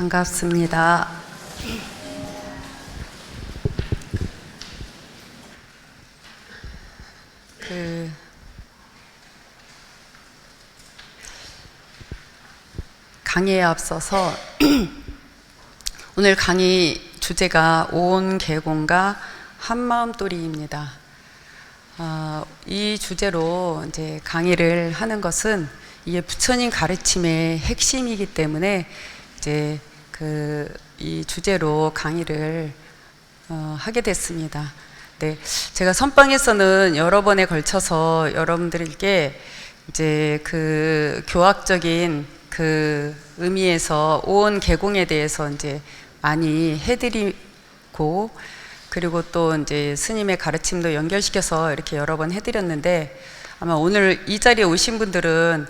반갑습니다. 강의에 앞서서 오늘 강의 주제가 온 계공과 한마음돌이입니다. 이 주제로 이제 강의를 하는 것은 이게 부처님 가르침의 핵심이기 때문에 이제 이 주제로 강의를 하게 됐습니다. 네, 제가 선방에서는 여러 번에 걸쳐서 여러분들께 이제 교학적인 의미에서 온 계공에 대해서 이제 많이 해드리고, 그리고 또 이제 스님의 가르침도 연결시켜서 이렇게 여러 번 해드렸는데, 아마 오늘 이 자리에 오신 분들은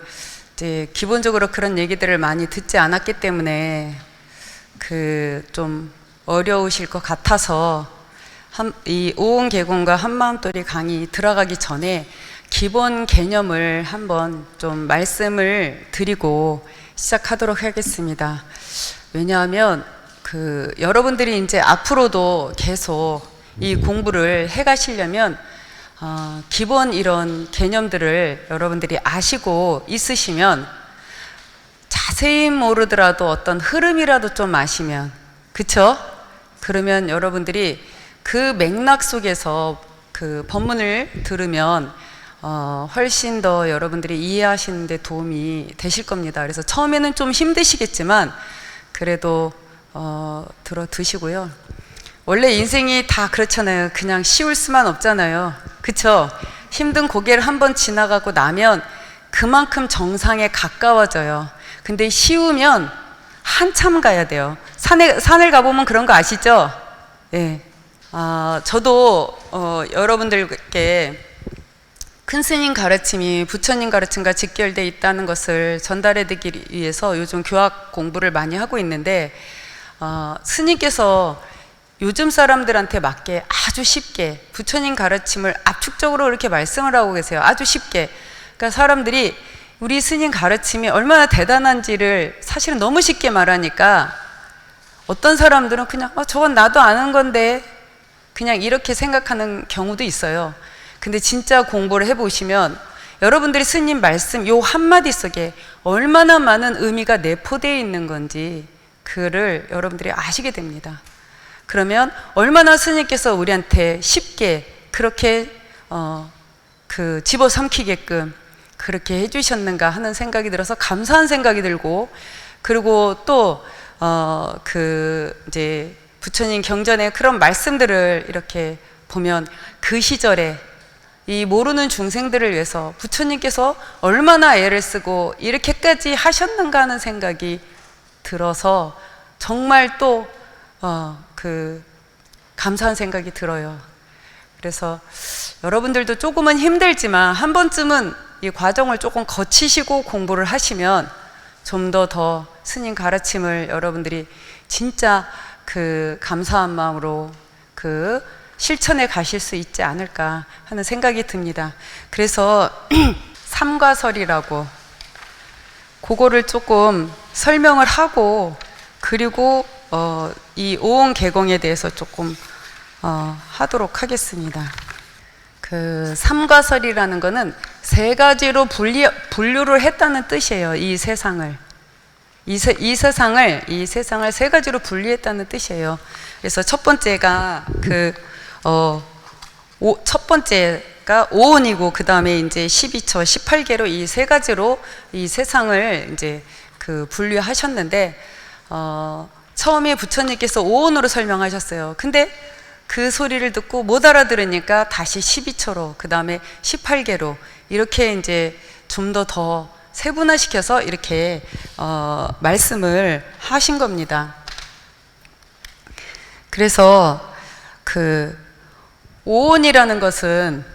이제 기본적으로 그런 얘기들을 많이 듣지 않았기 때문에 좀 어려우실 것 같아서 이 온 계공과 한마음돌이 강의 들어가기 전에 기본 개념을 한번 좀 말씀을 드리고 시작하도록 하겠습니다. 왜냐하면 여러분들이 이제 앞으로도 계속 이 공부를 해 가시려면 기본 이런 개념들을 여러분들이 아시고 있으시면, 자세히 모르더라도 어떤 흐름이라도 좀 아시면, 그쵸? 그러면 여러분들이 그 맥락 속에서 법문을 들으면 훨씬 더 여러분들이 이해하시는 데 도움이 되실 겁니다. 그래서 처음에는 좀 힘드시겠지만 그래도 들어 드시고요. 원래 인생이 다 그렇잖아요. 그냥 쉬울 수만 없잖아요. 그쵸? 힘든 고개를 한번 지나가고 나면 그만큼 정상에 가까워져요. 근데 쉬우면 한참 가야 돼요. 산을 가보면 그런 거 아시죠? 예. 저도 여러분들께 큰 스님 가르침이 부처님 가르침과 직결되어 있다는 것을 전달해 드리기 위해서 요즘 교학 공부를 많이 하고 있는데, 스님께서 요즘 사람들한테 맞게 아주 쉽게 부처님 가르침을 압축적으로 이렇게 말씀을 하고 계세요. 아주 쉽게. 그러니까 사람들이 우리 스님 가르침이 얼마나 대단한지를 사실은 너무 쉽게 말하니까 어떤 사람들은 그냥 저건 나도 아는 건데 그냥 이렇게 생각하는 경우도 있어요. 근데 진짜 공부를 해보시면 여러분들이 스님 말씀 요 한마디 속에 얼마나 많은 의미가 내포되어 있는 건지 그를 여러분들이 아시게 됩니다. 그러면 얼마나 스님께서 우리한테 쉽게 그렇게 집어삼키게끔 그렇게 해주셨는가 하는 생각이 들어서 감사한 생각이 들고, 그리고 또 이제 부처님 경전의 그런 말씀들을 이렇게 보면 그 시절에 이 모르는 중생들을 위해서 부처님께서 얼마나 애를 쓰고 이렇게까지 하셨는가 하는 생각이 들어서 정말 또 감사한 생각이 들어요. 그래서 여러분들도 조금은 힘들지만 한 번쯤은 이 과정을 조금 거치시고 공부를 하시면 좀 더 스님 가르침을 여러분들이 진짜 감사한 마음으로 실천해 가실 수 있지 않을까 하는 생각이 듭니다. 그래서 삼과설이라고 그거를 조금 설명을 하고, 그리고 이 오온 계공에 대해서 조금 하도록 하겠습니다. 삼과설이라는 거는 세 가지로 분류를 했다는 뜻이에요. 이 세상을 세 가지로 분류했다는 뜻이에요. 그래서 첫 번째가 첫 번째가 오온이고, 그 다음에 이제 12처, 18개로 이 세 가지로 이 세상을 이제 분류하셨는데, 처음에 부처님께서 오온으로 설명하셨어요. 근데 그 소리를 듣고 못 알아들으니까 다시 12처로, 그 다음에 18개로 이렇게 이제 좀 더 세분화시켜서 이렇게 말씀을 하신 겁니다. 그래서 오온이라는 것은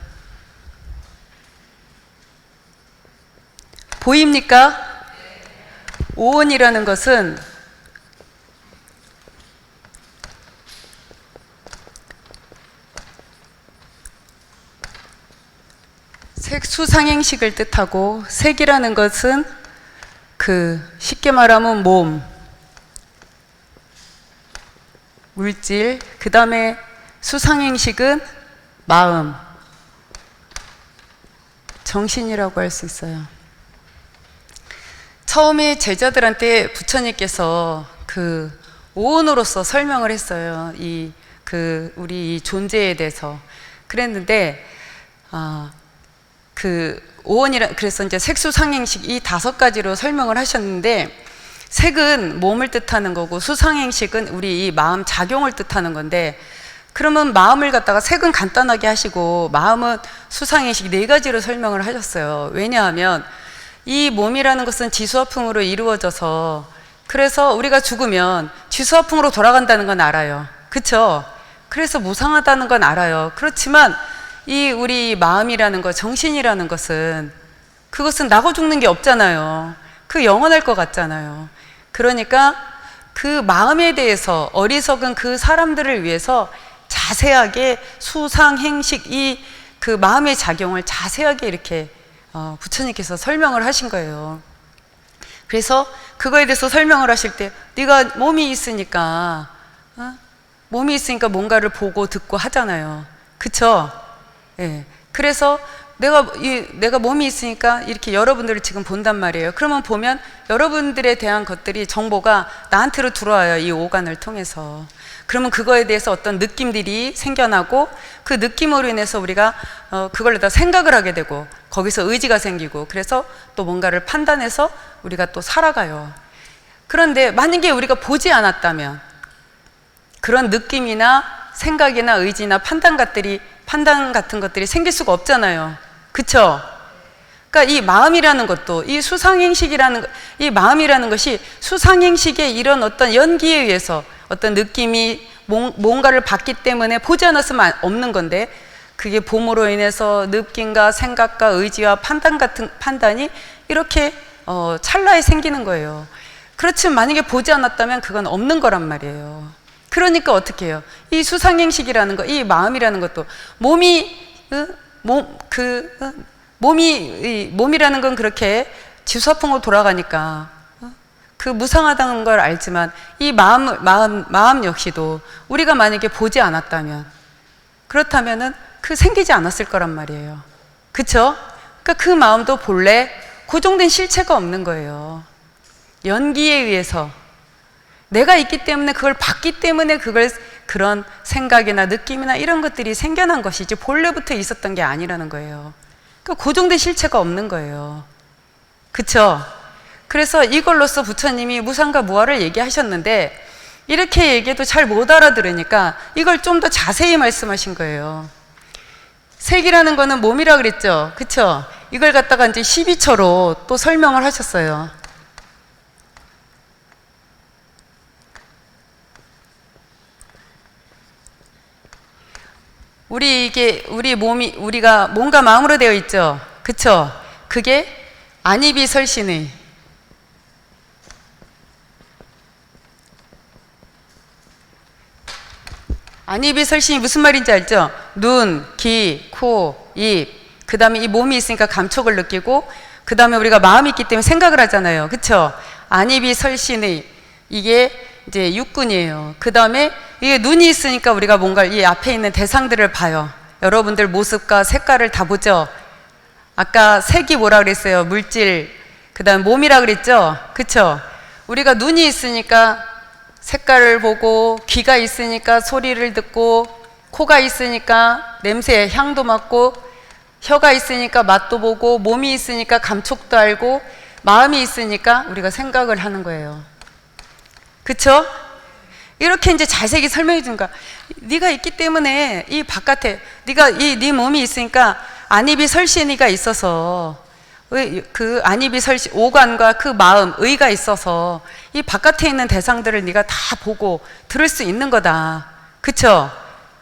보입니까? 오온이라는 것은 색수상행식을 뜻하고, 색이라는 것은 쉽게 말하면 몸, 물질, 그 다음에 수상행식은 마음, 정신이라고 할 수 있어요. 처음에 제자들한테 부처님께서 그 오온으로서 설명을 했어요. 우리 이 존재에 대해서. 그랬는데, 그래서 이제 색수상행식 이 5가지로 설명을 하셨는데, 색은 몸을 뜻하는 거고, 수상행식은 우리 이 마음 작용을 뜻하는 건데, 그러면 마음을 갖다가 색은 간단하게 하시고, 마음은 수상행식 4가지로 설명을 하셨어요. 왜냐하면, 이 몸이라는 것은 지수화풍으로 이루어져서, 그래서 우리가 죽으면 지수화풍으로 돌아간다는 건 알아요. 그쵸? 그래서 무상하다는 건 알아요. 그렇지만 우리 마음이라는 것, 정신이라는 것은, 그것은 나고 죽는 게 없잖아요. 그 영원할 것 같잖아요. 그러니까 그 마음에 대해서 어리석은 그 사람들을 위해서 자세하게 수상행식 그 마음의 작용을 자세하게 이렇게 부처님께서 설명을 하신 거예요. 그래서 그거에 대해서 설명을 하실 때, 네가 몸이 있으니까 뭔가를 보고 듣고 하잖아요. 그쵸? 예. 그래서 내가 몸이 있으니까 이렇게 여러분들을 지금 본단 말이에요. 그러면 보면 여러분들에 대한 것들이, 정보가 나한테로 들어와요. 이 오간을 통해서. 그러면 그거에 대해서 어떤 느낌들이 생겨나고, 그 느낌으로 인해서 우리가 그걸 다 생각을 하게 되고, 거기서 의지가 생기고, 그래서 또 뭔가를 판단해서 우리가 또 살아가요. 그런데 만약에 우리가 보지 않았다면 그런 느낌이나 생각이나 의지나 판단 같은 것들이 생길 수가 없잖아요. 그쵸? 그러니까 이 마음이라는 것도, 이 마음이라는 것이 수상행식의 이런 어떤 연기에 의해서 어떤 느낌이 뭔가를 받기 때문에 보지 않았으면 없는 건데, 그게 봄으로 인해서 느낌과 생각과 의지와 판단이 이렇게 찰나에 생기는 거예요. 그렇지만 만약에 보지 않았다면 그건 없는 거란 말이에요. 그러니까 어떻게 해요? 이 수상행식이라는 거, 이 마음이라는 것도, 몸이라는 건 그렇게 지수화풍으로 돌아가니까 그 무상하다는 걸 알지만, 이 마음 역시도 우리가 만약에 보지 않았다면, 그렇다면은 생기지 않았을 거란 말이에요. 그쵸? 그러니까 그 마음도 본래 고정된 실체가 없는 거예요. 연기에 의해서 내가 있기 때문에, 그걸 봤기 때문에 그런 생각이나 느낌이나 이런 것들이 생겨난 것이지 본래부터 있었던 게 아니라는 거예요. 그러니까 고정된 실체가 없는 거예요. 그쵸? 그래서 이걸로써 부처님이 무상과 무아를 얘기하셨는데, 이렇게 얘기해도 잘 못 알아들으니까 이걸 좀 더 자세히 말씀하신 거예요. 색이라는 거는 몸이라 그랬죠? 그쵸? 이걸 갖다가 이제 12처로 또 설명을 하셨어요. 우리가 몸과 마음으로 되어 있죠? 그쵸? 그게 안이비설신의, 안이비설신이 무슨 말인지 알죠? 눈, 귀, 코, 입, 그 다음에 이 몸이 있으니까 감촉을 느끼고, 그 다음에 우리가 마음이 있기 때문에 생각을 하잖아요. 그쵸? 안이비설신의, 이게 이제 육군이에요. 그 다음에 이게 눈이 있으니까 우리가 뭔가 이 앞에 있는 대상들을 봐요. 여러분들 모습과 색깔을 다 보죠? 아까 색이 뭐라 그랬어요? 물질, 그 다음 몸이라 그랬죠? 그쵸? 우리가 눈이 있으니까 색깔을 보고, 귀가 있으니까 소리를 듣고, 코가 있으니까 냄새, 향도 맡고, 혀가 있으니까 맛도 보고, 몸이 있으니까 감촉도 알고, 마음이 있으니까 우리가 생각을 하는 거예요. 그쵸? 이렇게 이제 자세히 설명해 준 거야. 네가 있기 때문에 이 바깥에, 네 몸이 있으니까 안이비설신이가 있어서, 그 안이비설신, 오관과 그 마음, 의가 있어서 이 바깥에 있는 대상들을 네가 다 보고 들을 수 있는 거다. 그쵸?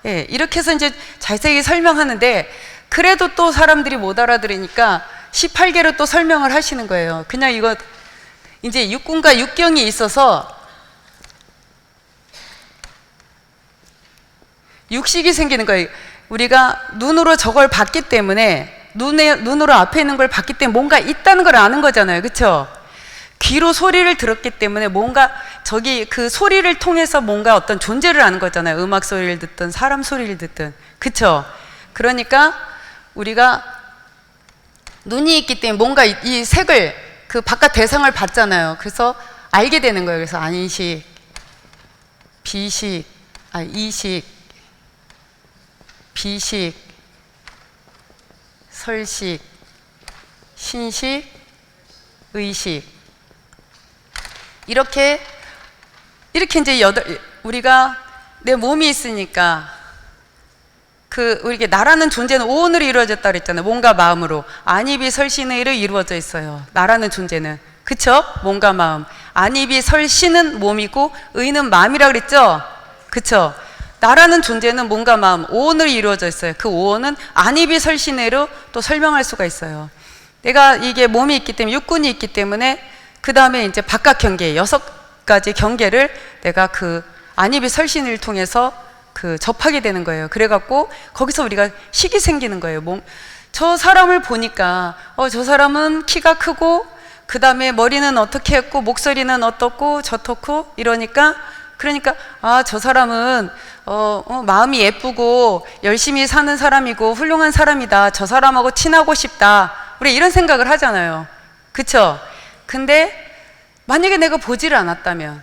예, 이렇게 해서 이제 자세히 설명하는데, 그래도 또 사람들이 못 알아들으니까 18개로 또 설명을 하시는 거예요. 그냥 이거 이제 육군과 육경이 있어서 육식이 생기는 거예요. 우리가 눈으로 저걸 봤기 때문에, 눈으로 앞에 있는 걸 봤기 때문에 뭔가 있다는 걸 아는 거잖아요. 그쵸? 귀로 소리를 들었기 때문에 뭔가 저기 그 소리를 통해서 뭔가 어떤 존재를 아는 거잖아요. 음악 소리를 듣든 사람 소리를 듣든. 그쵸? 그러니까 우리가 눈이 있기 때문에 뭔가 이 색을 그 바깥 대상을 봤잖아요. 그래서 알게 되는 거예요. 그래서 안식, 비식, 이식, 비식, 설식, 신식, 의식. 이렇게 이제 우리가 내 몸이 있으니까 우리게 나라는 존재는 오온으로 이루어졌다 그랬잖아요. 몸과 마음으로. 안입이 설신의로 이루어져 있어요. 나라는 존재는. 그쵸? 몸과 마음. 안입이 설신은 몸이고 의는 마음이라 그랬죠? 그쵸? 나라는 존재는 몸과 마음, 오온으로 이루어져 있어요. 그 오온은 안입이 설신의로 또 설명할 수가 있어요. 내가 이게 몸이 있기 때문에, 육군이 있기 때문에 그 다음에 이제 바깥 경계, 6가지 경계를 내가 그 안입이 설신을 통해서 접하게 되는 거예요. 그래갖고 거기서 우리가 식이 생기는 거예요. 저 사람을 보니까 저 사람은 키가 크고 그 다음에 머리는 어떻게 했고 목소리는 어떻고 저렇고 이러니까 그러니까 저 사람은 마음이 예쁘고 열심히 사는 사람이고 훌륭한 사람이다. 저 사람하고 친하고 싶다. 우리 이런 생각을 하잖아요. 그쵸? 근데 만약에 내가 보지를 않았다면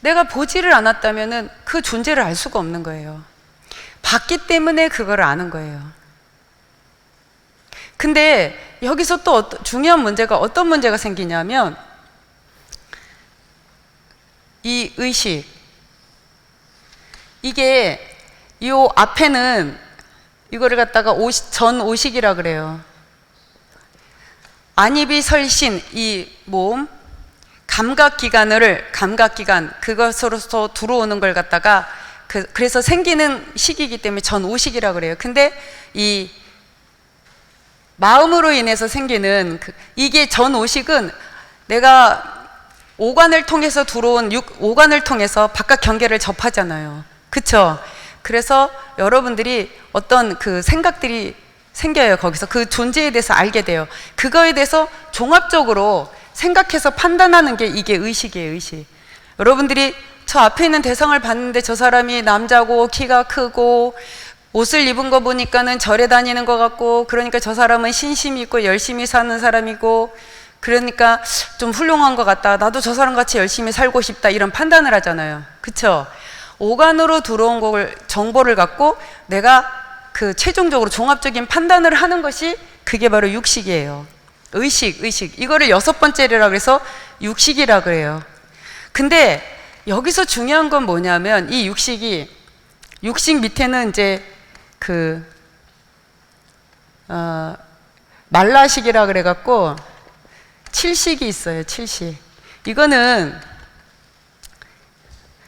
은 그 존재를 알 수가 없는 거예요. 봤기 때문에 그걸 아는 거예요. 근데 여기서 또 중요한 문제가 어떤 문제가 생기냐면 이 의식, 이게 이 앞에는 이거를 갖다가 전오식이라 그래요. 안입이 설신, 이 몸, 감각기관, 그것으로서 들어오는 걸 갖다가 그래서 생기는 식이기 때문에 전오식이라 그래요. 근데 이 마음으로 인해서 생기는 이게 전오식은 내가 오관을 통해서 들어온 오관을 통해서 바깥 경계를 접하잖아요. 그쵸? 그래서 여러분들이 어떤 그 생각들이 생겨요. 거기서 그 존재에 대해서 알게 돼요. 그거에 대해서 종합적으로 생각해서 판단하는 게 이게 의식이에요. 의식. 여러분들이 저 앞에 있는 대상을 봤는데 저 사람이 남자고 키가 크고 옷을 입은 거 보니까는 절에 다니는 것 같고 그러니까 저 사람은 신심이 있고 열심히 사는 사람이고 그러니까 좀 훌륭한 것 같다. 나도 저 사람 같이 열심히 살고 싶다. 이런 판단을 하잖아요. 그쵸? 오간으로 들어온 정보를 갖고 내가 최종적으로 종합적인 판단을 하는 것이 그게 바로 육식이에요. 의식. 이거를 6번째라 그래서 육식이라 그래요. 근데 여기서 중요한 건 뭐냐면 이 육식 밑에는 이제 말라식이라 그래갖고 7식이 있어요. 7식. 이거는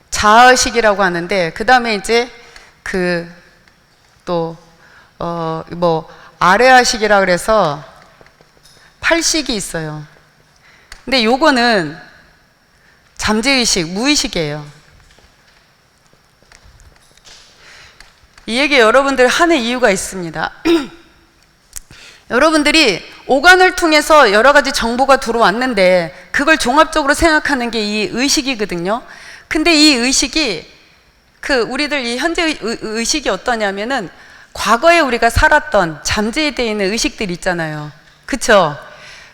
자의식이라고 하는데 그 다음에 이제 아래아식이라 그래서 8식이 있어요. 근데 요거는 잠재의식, 무의식이에요. 이 얘기 여러분들 하는 이유가 있습니다. 여러분들이 오간을 통해서 여러 가지 정보가 들어왔는데 그걸 종합적으로 생각하는 게 이 의식이거든요. 근데 이 의식이 우리들 이 현재 의식이 어떠냐면은 과거에 우리가 살았던 잠재에 되어 있는 의식들 있잖아요. 그쵸?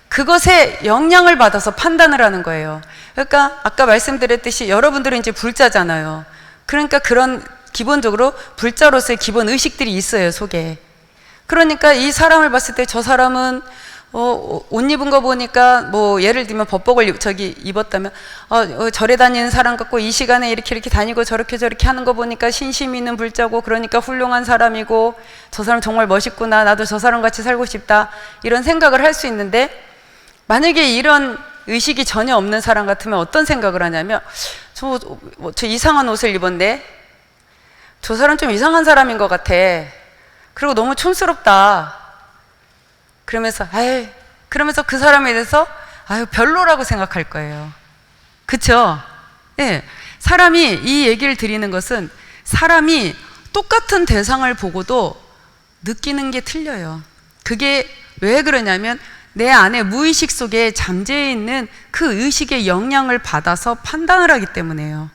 그것에 영향을 받아서 판단을 하는 거예요. 그러니까 아까 말씀드렸듯이 여러분들은 이제 불자잖아요. 그러니까 그런 기본적으로 불자로서의 기본 의식들이 있어요, 속에. 그러니까 이 사람을 봤을 때 저 사람은 옷 입은 거 보니까 예를 들면 법복을 입었다면 절에 다니는 사람 같고 이 시간에 이렇게 다니고 저렇게 하는 거 보니까 신심 있는 불자고 그러니까 훌륭한 사람이고 저 사람 정말 멋있구나. 나도 저 사람 같이 살고 싶다. 이런 생각을 할 수 있는데 만약에 이런 의식이 전혀 없는 사람 같으면 어떤 생각을 하냐면 저 이상한 옷을 입었네. 저 사람 좀 이상한 사람인 것 같아. 그리고 너무 촌스럽다. 그러면서 그 사람에 대해서 별로라고 생각할 거예요. 그쵸? 예. 사람이 이 얘기를 드리는 것은 사람이 똑같은 대상을 보고도 느끼는 게 틀려요. 그게 왜 그러냐면 내 안에 무의식 속에 잠재해 있는 그 의식의 영향을 받아서 판단을 하기 때문에요.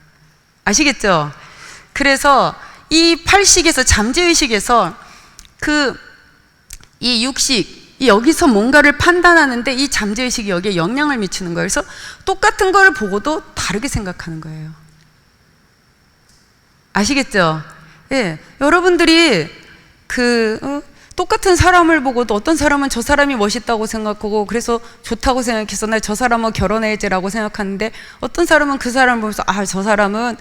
아시겠죠? 그래서 이 팔식에서, 잠재의식에서 이 육식, 여기서 뭔가를 판단하는데 이 잠재의식이 여기에 영향을 미치는 거예요. 그래서 똑같은 걸 보고도 다르게 생각하는 거예요. 아시겠죠? 예, 여러분들이 똑같은 사람을 보고도 어떤 사람은 저 사람이 멋있다고 생각하고 그래서 좋다고 생각해서 나 저 사람하고 결혼해야지라고 생각하는데, 어떤 사람은 그 사람을 보면서 저 사람은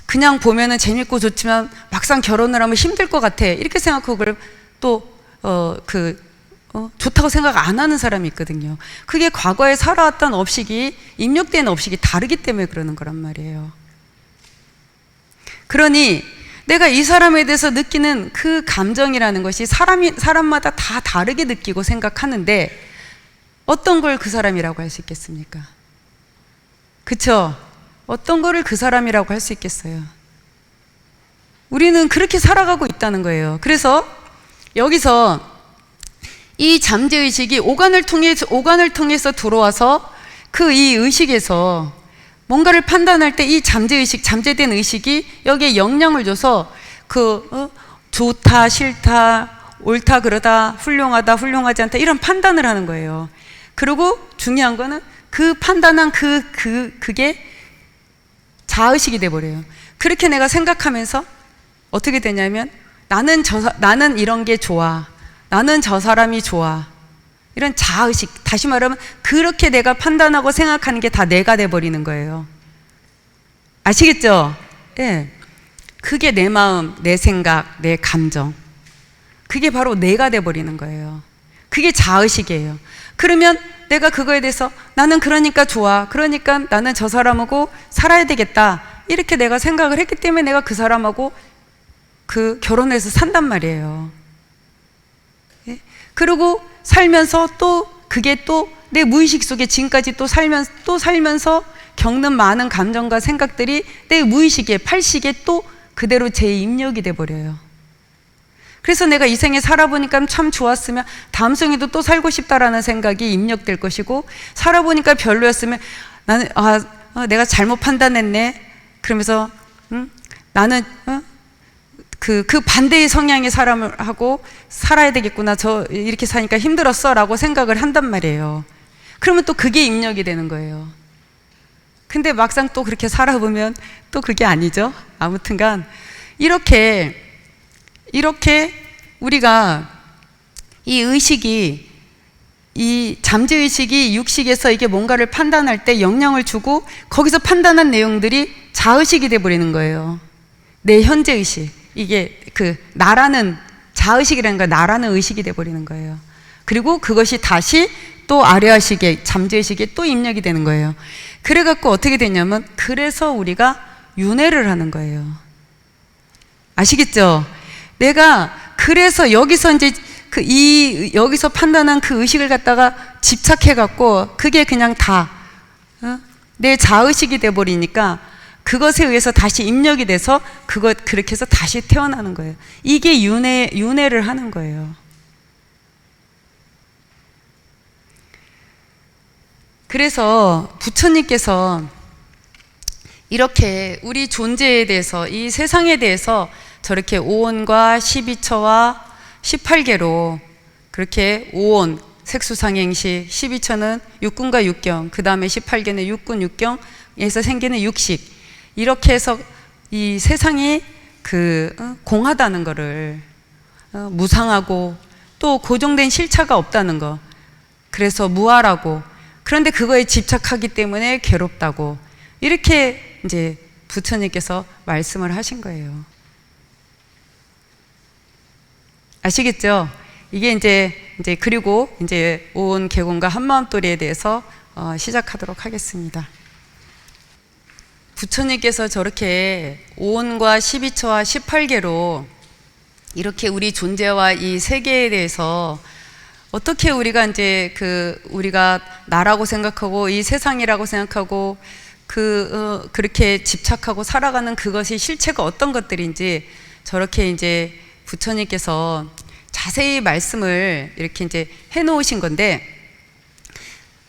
그냥 보면은 재밌고 좋지만 막상 결혼을 하면 힘들 것 같아 이렇게 생각하고 그걸 또 좋다고 생각 안 하는 사람이 있거든요. 그게 과거에 살아왔던 업식이, 입력된 업식이 다르기 때문에 그러는 거란 말이에요. 그러니 내가 이 사람에 대해서 느끼는 그 감정이라는 것이 사람마다 다 다르게 느끼고 생각하는데 어떤 걸 그 사람이라고 할 수 있겠습니까? 그쵸? 어떤 거를 그 사람이라고 할 수 있겠어요? 우리는 그렇게 살아가고 있다는 거예요. 그래서 여기서 이 잠재의식이 오간을 통해서 들어와서 이 의식에서 뭔가를 판단할 때 이 잠재의식, 잠재된 의식이 여기에 영향을 줘서 좋다, 싫다, 옳다, 그러다, 훌륭하다, 훌륭하지 않다 이런 판단을 하는 거예요. 그리고 중요한 거는 그 판단한 그게 자의식이 돼버려요. 그렇게 내가 생각하면서 어떻게 되냐면 나는 이런 게 좋아, 나는 저 사람이 좋아, 이런 자의식, 다시 말하면 그렇게 내가 판단하고 생각하는 게 다 내가 돼버리는 거예요. 아시겠죠? 예. 그게 내 마음, 내 생각, 내 감정, 그게 바로 내가 돼버리는 거예요. 그게 자의식이에요. 그러면 내가 그거에 대해서 나는 그러니까 좋아, 그러니까 나는 저 사람하고 살아야 되겠다 이렇게 내가 생각을 했기 때문에 내가 그 사람하고 결혼해서 산단 말이에요. 예? 그리고 살면서 그게 내 무의식 속에 지금까지 살면서 겪는 많은 감정과 생각들이 내 무의식에, 팔식에 그대로 재입력이 돼버려요. 그래서 내가 이 생에 살아보니까 참 좋았으면 다음 생에도 또 살고 싶다라는 생각이 입력될 것이고, 살아보니까 별로였으면 나는 내가 잘못 판단했네 그러면서 나는 그 반대의 성향의 사람을 하고 살아야 되겠구나, 이렇게 사니까 힘들었어 라고 생각을 한단 말이에요. 그러면 또 그게 입력이 되는 거예요. 근데 막상 또 그렇게 살아보면 또 그게 아니죠. 아무튼간 이렇게 우리가 이 의식이, 이 잠재의식이 육식에서 이게 뭔가를 판단할 때 영향을 주고 거기서 판단한 내용들이 자의식이 돼버리는 거예요. 내 현재의식, 이게 나라는, 자의식이라는 건 나라는 의식이 돼버리는 거예요. 그리고 그것이 다시 또 아래의식에, 잠재의식에 또 입력이 되는 거예요. 그래갖고 어떻게 되냐면, 그래서 우리가 윤회를 하는 거예요. 아시겠죠? 내가 그래서 여기서 이제 여기서 판단한 그 의식을 갖다가 집착해갖고 그게 그냥 다 내 자의식이 돼버리니까 그것에 의해서 다시 입력이 돼서 그렇게 해서 다시 태어나는 거예요. 이게 윤회를 하는 거예요. 그래서 부처님께서 이렇게 우리 존재에 대해서, 이 세상에 대해서 저렇게 오온과 12처와 18개로 그렇게 오온, 색수상행식, 12처는 육군과 육경, 그 다음에 18개는 육군, 육경에서 생기는 육식, 이렇게 해서 이 세상이 공하다는 거를, 무상하고 또 고정된 실체가 없다는 거, 그래서 무아라고, 그런데 그거에 집착하기 때문에 괴롭다고, 이렇게 이제 부처님께서 말씀을 하신 거예요. 아시겠죠? 이게 이제 그리고 이제 오온 개공과 한마음도리에 대해서 시작하도록 하겠습니다. 부처님께서 저렇게 오온과 12처와 18개로 이렇게 우리 존재와 이 세계에 대해서 어떻게 우리가 이제 우리가 나라고 생각하고 이 세상이라고 생각하고 그렇게 집착하고 살아가는 그것이 실체가 어떤 것들인지 저렇게 이제 부처님께서 자세히 말씀을 이렇게 이제 해놓으신 건데,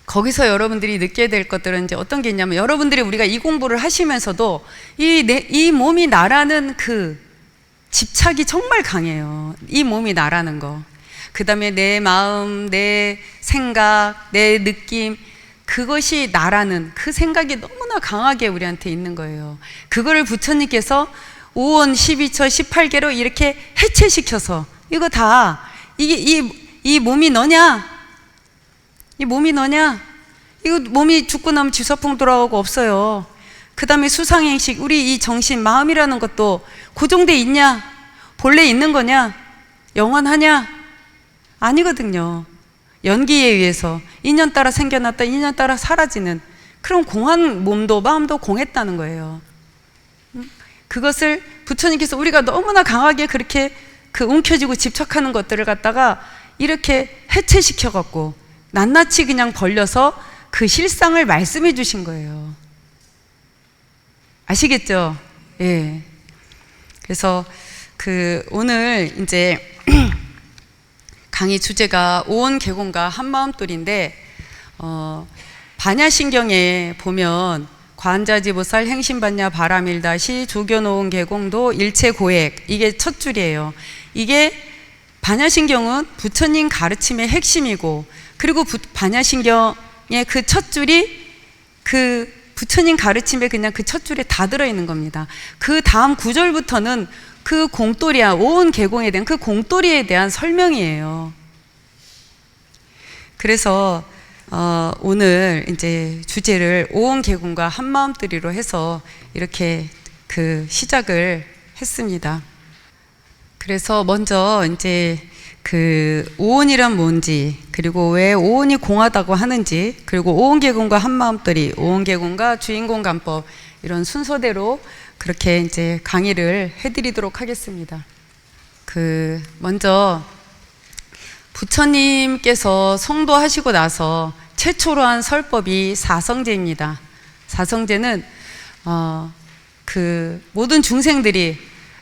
거기서 여러분들이 느껴야 될 것들은 이제 어떤 게 있냐면, 여러분들이 우리가 이 공부를 하시면서도 이 몸이 나라는 그 집착이 정말 강해요. 이 몸이 나라는 거. 그 다음에 내 마음, 내 생각, 내 느낌, 그것이 나라는 그 생각이 너무나 강하게 우리한테 있는 거예요. 그거를 부처님께서 5원, 12처, 18개로 이렇게 해체시켜서, 이거 다 이 몸이 너냐? 이 몸이 너냐? 이거 몸이 죽고 나면 지서풍 돌아오고 없어요. 그 다음에 수상행식, 우리 이 정신, 마음이라는 것도 고정돼 있냐? 본래 있는 거냐? 영원하냐? 아니거든요. 연기에 의해서 인연 따라 생겨났다, 인연 따라 사라지는 그런 공한 몸도 마음도 공했다는 거예요. 그것을 부처님께서 우리가 너무나 강하게 그렇게 그 움켜쥐고 집착하는 것들을 갖다가 이렇게 해체시켜갖고 낱낱이 그냥 벌려서 그 실상을 말씀해 주신 거예요. 아시겠죠? 예. 그래서 그 오늘 이제 강의 주제가 오온개공과 한마음돌인데, 반야신경에 보면 관자지보살 행심반야 바라밀다시 조견오온개공도 일체고액, 이게 첫 줄이에요. 이게 반야신경은 부처님 가르침의 핵심이고, 그리고 반야신경의 그 첫 줄이 그 부처님 가르침에 그냥 그 첫 줄에 다 들어있는 겁니다. 그 다음 구절부터는 그 공돌이야, 오온개공에 대한 그 공돌이에 대한 설명이에요. 그래서 오늘 이제 주제를 오온개공과 한마음들이로 해서 이렇게 그 시작을 했습니다. 그래서 먼저 이제 그 오온이란 뭔지, 그리고 왜 오온이 공하다고 하는지, 그리고 오온개공과 한마음들이, 오온개공과 주인공감법, 이런 순서대로 그렇게 이제 강의를 해드리도록 하겠습니다. 먼저 부처님께서 성도하시고 나서 최초로 한 설법이 사성제입니다. 사성제는 그 모든 중생들이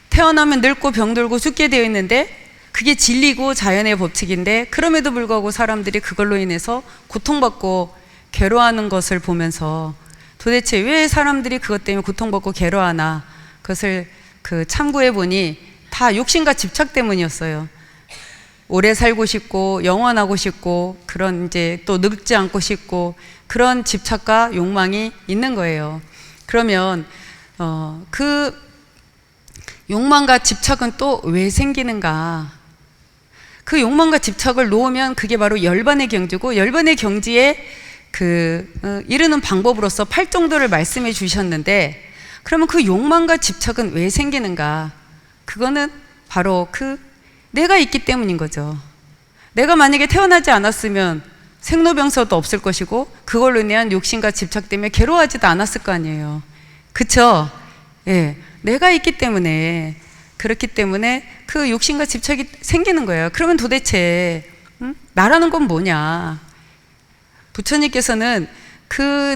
태어나면 늙고 병들고 죽게 되어 있는데, 그게 진리고 자연의 법칙인데, 그럼에도 불구하고 사람들이 그걸로 인해서 고통받고 괴로워하는 것을 보면서 도대체 왜 사람들이 그것 때문에 고통받고 괴로워하나, 그것을 참고해 보니 다 욕심과 집착 때문이었어요. 오래 살고 싶고 영원하고 싶고, 그런 이제 또 늙지 않고 싶고, 그런 집착과 욕망이 있는 거예요. 그러면 그 욕망과 집착은 또 왜 생기는가? 그 욕망과 집착을 놓으면 그게 바로 열반의 경지고, 열반의 경지에 이르는 방법으로서 8정도를 말씀해 주셨는데, 그러면 그 욕망과 집착은 왜 생기는가? 그거는 바로 내가 있기 때문인 거죠. 내가 만약에 태어나지 않았으면 생로병사도 없을 것이고, 그걸로 인한 욕심과 집착 때문에 괴로워하지도 않았을 거 아니에요. 그쵸? 예. 내가 있기 때문에, 그렇기 때문에 그 욕심과 집착이 생기는 거예요. 그러면 도대체 나라는 건 뭐냐? 부처님께서는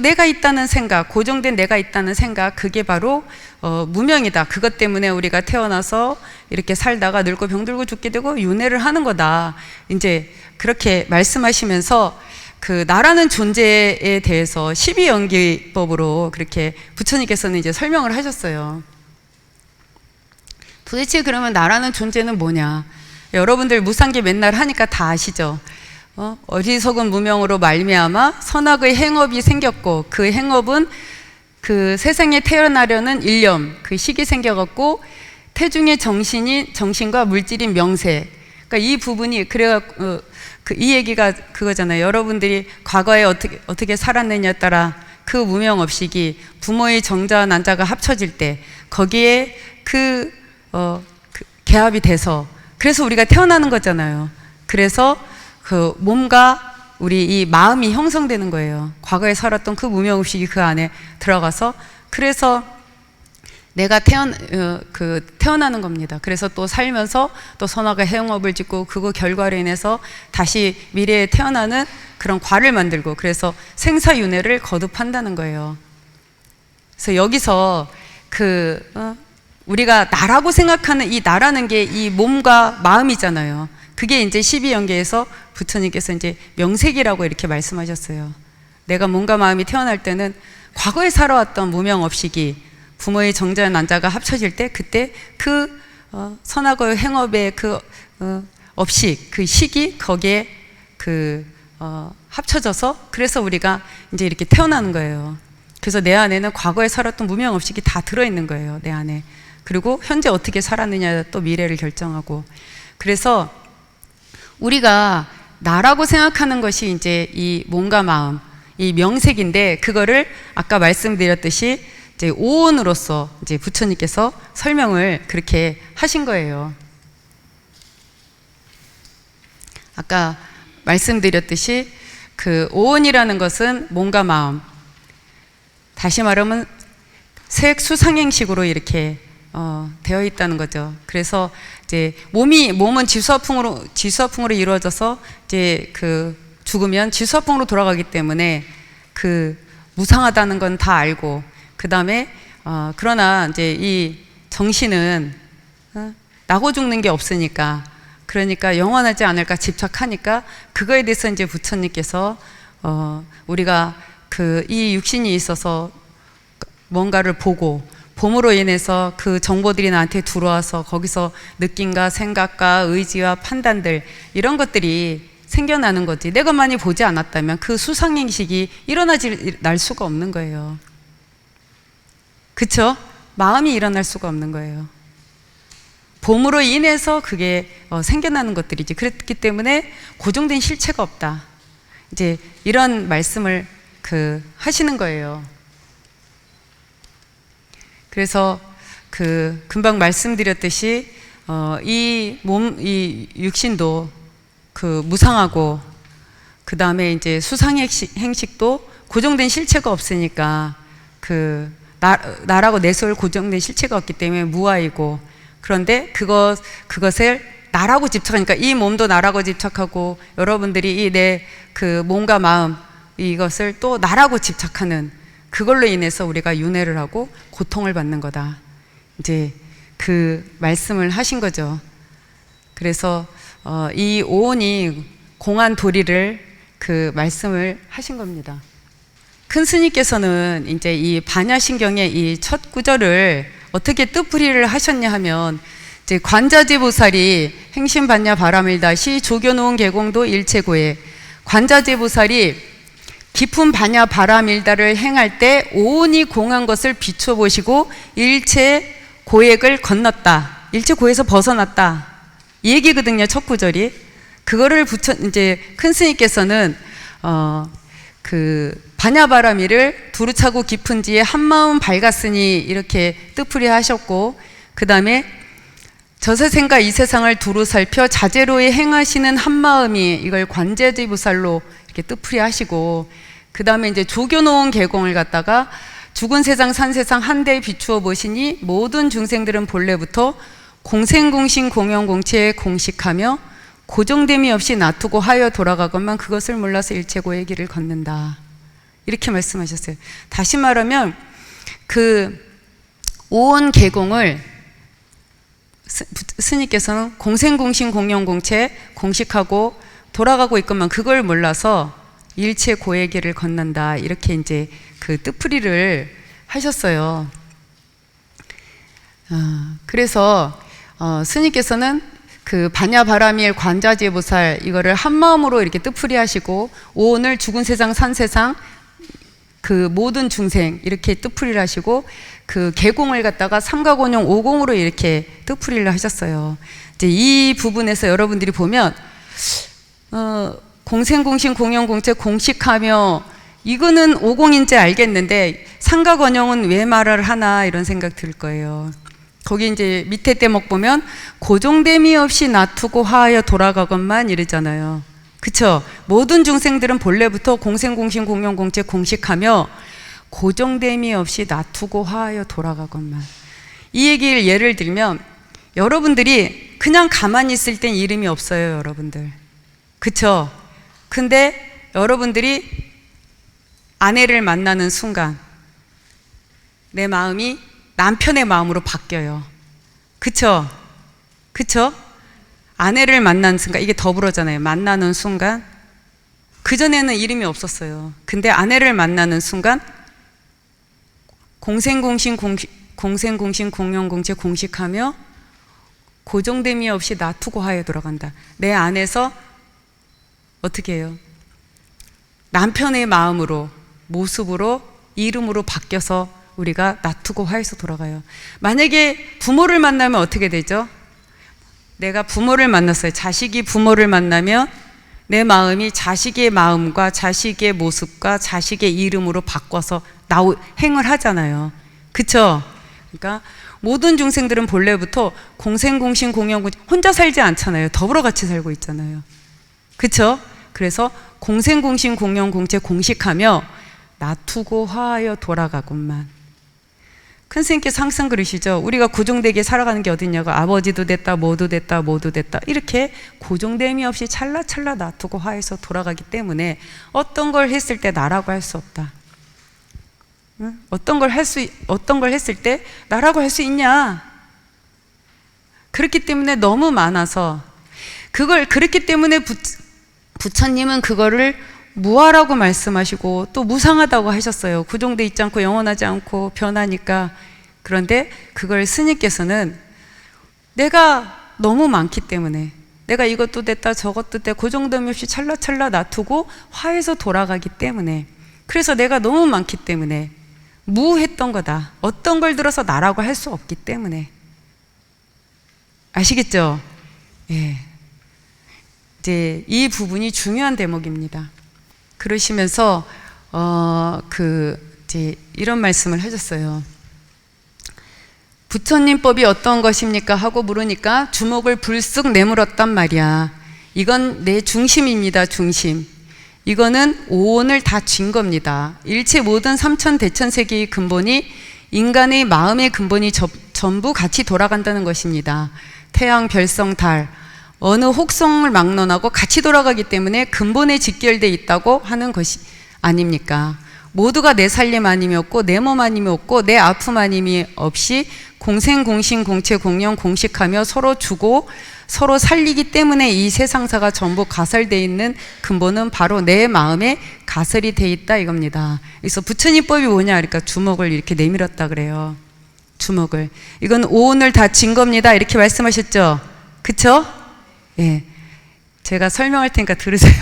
내가 있다는 생각, 고정된 내가 있다는 생각, 그게 바로 무명이다. 그것 때문에 우리가 태어나서 이렇게 살다가 늙고 병들고 죽게 되고 윤회를 하는 거다. 이제 그렇게 말씀하시면서 나라는 존재에 대해서 12연기법으로 그렇게 부처님께서는 이제 설명을 하셨어요. 도대체 그러면 나라는 존재는 뭐냐? 여러분들 무상계 맨날 하니까 다 아시죠? 어리석은 무명으로 말미암아 선악의 행업이 생겼고, 그 행업은 그 세상에 태어나려는 일념, 그 식이 생겨갖고 태중의 정신과 물질인 명세. 그러니까 이 부분이 그래갖고 이 얘기가 그거잖아요. 여러분들이 과거에 어떻게 살았느냐에 따라 그 무명업식이 부모의 정자와 난자가 합쳐질 때 거기에 개합이 돼서, 그래서 우리가 태어나는 거잖아요. 그래서 그 몸과 우리 이 마음이 형성되는 거예요. 과거에 살았던 그 무명의식이 그 안에 들어가서, 그래서 내가 태어나는 겁니다. 그래서 또 살면서 또 선악의 행업을 짓고, 그거 결과로 인해서 다시 미래에 태어나는 그런 과를 만들고, 그래서 생사윤회를 거듭한다는 거예요. 그래서 여기서 우리가 나라고 생각하는 이 나라는 게 이 몸과 마음이잖아요. 그게 이제 12연계에서 부처님께서 이제 명색이라고 이렇게 말씀하셨어요. 내가 몸과 마음이 태어날 때는 과거에 살아왔던 무명업식이 부모의 정자 난자가 합쳐질 때 그때 그 선악의 행업의 그 업식, 그 시기 거기에 합쳐져서 그래서 우리가 이제 이렇게 태어나는 거예요. 그래서 내 안에는 과거에 살았던 무명업식이 다 들어있는 거예요, 내 안에. 그리고 현재 어떻게 살았느냐 또 미래를 결정하고. 그래서 우리가 나라고 생각하는 것이 이제 이 몸과 마음, 이 명색인데 그거를 아까 말씀드렸듯이 이제 오온으로서 이제 부처님께서 설명을 그렇게 하신 거예요. 아까 말씀드렸듯이 그 오온이라는 것은 몸과 마음, 다시 말하면 색수상행식으로 이렇게 되어 있다는 거죠. 그래서 이제 몸은 지수화풍으로 이루어져서 이제 그 죽으면 지수화풍으로 돌아가기 때문에 그 무상하다는 건 다 알고, 그 다음에 그러나 이제 이 정신은 나고 죽는 게 없으니까, 그러니까 영원하지 않을까 집착하니까 그거에 대해서 이제 부처님께서 우리가 이 육신이 있어서 뭔가를 보고 봄으로 인해서 그 정보들이 나한테 들어와서 거기서 느낌과 생각과 의지와 판단들 이런 것들이 생겨나는 거지. 내가 많이 보지 않았다면 그 수상행식이 날 수가 없는 거예요. 그쵸? 마음이 일어날 수가 없는 거예요. 봄으로 인해서 그게 생겨나는 것들이지. 그렇기 때문에 고정된 실체가 없다. 이제 이런 말씀을 하시는 거예요. 그래서 금방 말씀드렸듯이 이 육신도 무상하고, 그 다음에 이제 수상행식도 고정된 실체가 없으니까 나라고 내 소울 고정된 실체가 없기 때문에 무아이고, 그런데 그것을 나라고 집착하니까 이 몸도 나라고 집착하고, 여러분들이 내 몸과 마음 이것을 또 나라고 집착하는 그걸로 인해서 우리가 윤회를 하고 고통을 받는 거다. 이제 그 말씀을 하신 거죠. 그래서 이 오온이 공한 도리를 말씀을 하신 겁니다. 큰 스님께서는 이제 이 반야신경의 이 첫 구절을 어떻게 뜻풀이를 하셨냐 하면, 이제 관자재보살이 행심반야 바람일다 시 조겨놓은 계공도 일체고에, 관자재보살이 깊은 반야 바람일다를 행할 때 오온이 공한 것을 비춰보시고 일체 고액을 건넜다. 일체 고에서 벗어났다. 이 얘기거든요, 첫 구절이. 그거를 이제 큰 스님께서는 반야 바람이를 두루차고 깊은지에 한마음 밝았으니 이렇게 뜻풀이 하셨고, 그 다음에 저세상과 이 세상을 두루 살펴 자제로에 행하시는 한마음이 이걸 관자재보살로 이렇게 뜻풀이 하시고, 그 다음에 이제 조겨놓은 계공을 갖다가 죽은 세상 산 세상 한데 비추어 보시니 모든 중생들은 본래부터 공생공신 공영공체에 공식하며 고정됨이 없이 놔두고 하여 돌아가건만 그것을 몰라서 일체고의 길을 걷는다. 이렇게 말씀하셨어요. 다시 말하면 오온 계공을 스님께서는 공생공신 공영공체 공식하고 돌아가고 있건만 그걸 몰라서 일체 고의 길을 걷는다. 이렇게 이제 뜻풀이를 하셨어요. 그래서 스님께서는 반야 바라밀 관자재보살 이거를 한 마음으로 이렇게 뜻풀이 하시고, 오온을 죽은 세상 산 세상 모든 중생 이렇게 뜻풀이를 하시고, 계공을 갖다가 삼가곤용 오공으로 이렇게 뜻풀이를 하셨어요. 이제 이 부분에서 여러분들이 보면 공생공신 공영공체 공식하며 이거는 오공인지 알겠는데 삼가곤용은 왜 말을 하나 이런 생각 들 거예요. 거기 이제 밑에 대목 보면 고정됨이 없이 놔두고 화하여 돌아가건만 이러잖아요. 그쵸? 모든 중생들은 본래부터 공생공신 공영공체 공식하며 고정됨이 없이 놔두고 화하여 돌아가건만. 이 얘기를 예를 들면, 여러분들이 그냥 가만히 있을 땐 이름이 없어요, 여러분들. 그쵸? 근데 여러분들이 아내를 만나는 순간 내 마음이 남편의 마음으로 바뀌어요. 그쵸? 그쵸? 아내를 만난 순간, 이게 더불어잖아요. 만나는 순간, 그전에는 이름이 없었어요. 근데 아내를 만나는 순간 공생공신 공용공체 공식하며 고정됨이 없이 나투고 하에 돌아간다. 내 안에서 어떻게 해요? 남편의 마음으로, 모습으로, 이름으로 바뀌어서 우리가 나투고 화해서 돌아가요. 만약에 부모를 만나면 어떻게 되죠? 내가 부모를 만났어요. 자식이 부모를 만나면 내 마음이 자식의 마음과 자식의 모습과 자식의 이름으로 바꿔서 행을 하잖아요. 그쵸? 그러니까 모든 중생들은 본래부터 공생공신 공용공체 혼자 살지 않잖아요. 더불어 같이 살고 있잖아요. 그쵸? 그래서 공생공신 공용공체 공식하며 나투고 화하여 돌아가건만. 큰 스님께서 항상 그러시죠. 우리가 고정되게 살아가는 게 어딨냐고. 아버지도 됐다, 뭐도 됐다, 뭐도 됐다. 이렇게 고정됨이 없이 찰나찰나 놔두고 화해서 돌아가기 때문에 어떤 걸 했을 때 나라고 할 수 없다. 응? 어떤 걸 했을 때 나라고 할 수 있냐? 그렇기 때문에 너무 많아서 그렇기 때문에 부처님은 그거를 무아라고 말씀하시고 또 무상하다고 하셨어요. 고정돼 있지 않고 영원하지 않고 변하니까. 그런데 그걸 스님께서는 내가 너무 많기 때문에, 내가 이것도 됐다 저것도 됐다 고정됨이 없이 찰나찰나 놔두고 화해서 돌아가기 때문에, 그래서 내가 너무 많기 때문에 무했던 거다. 어떤 걸 들어서 나라고 할 수 없기 때문에. 아시겠죠? 예. 이제 이 부분이 중요한 대목입니다. 그러시면서 이제 이런 말씀을 하셨어요. 부처님 법이 어떤 것입니까? 하고 물으니까 주먹을 불쑥 내물었단 말이야. 이건 내 중심입니다. 중심. 이거는 오온을 다 쥔 겁니다. 일체 모든 삼천대천세계의 근본이, 인간의 마음의 근본이 전부 같이 돌아간다는 것입니다. 태양, 별성, 달, 어느 혹성을 막론하고 같이 돌아가기 때문에 근본에 직결되어 있다고 하는 것이 아닙니까? 모두가 내 살림 아님이 없고 내 몸 아님이 없고 내 아픔 아님이 없이 공생공신 공체 공영 공식하며 서로 주고 서로 살리기 때문에 이 세상사가 전부 가설되어 있는 근본은 바로 내 마음에 가설이 되어 있다 이겁니다. 그래서 부처님 법이 뭐냐 그러니까 주먹을 이렇게 내밀었다 그래요. 주먹을. 이건 오온을 다 쥔 겁니다. 이렇게 말씀하셨죠? 그쵸? 예. 제가 설명할 테니까 들으세요.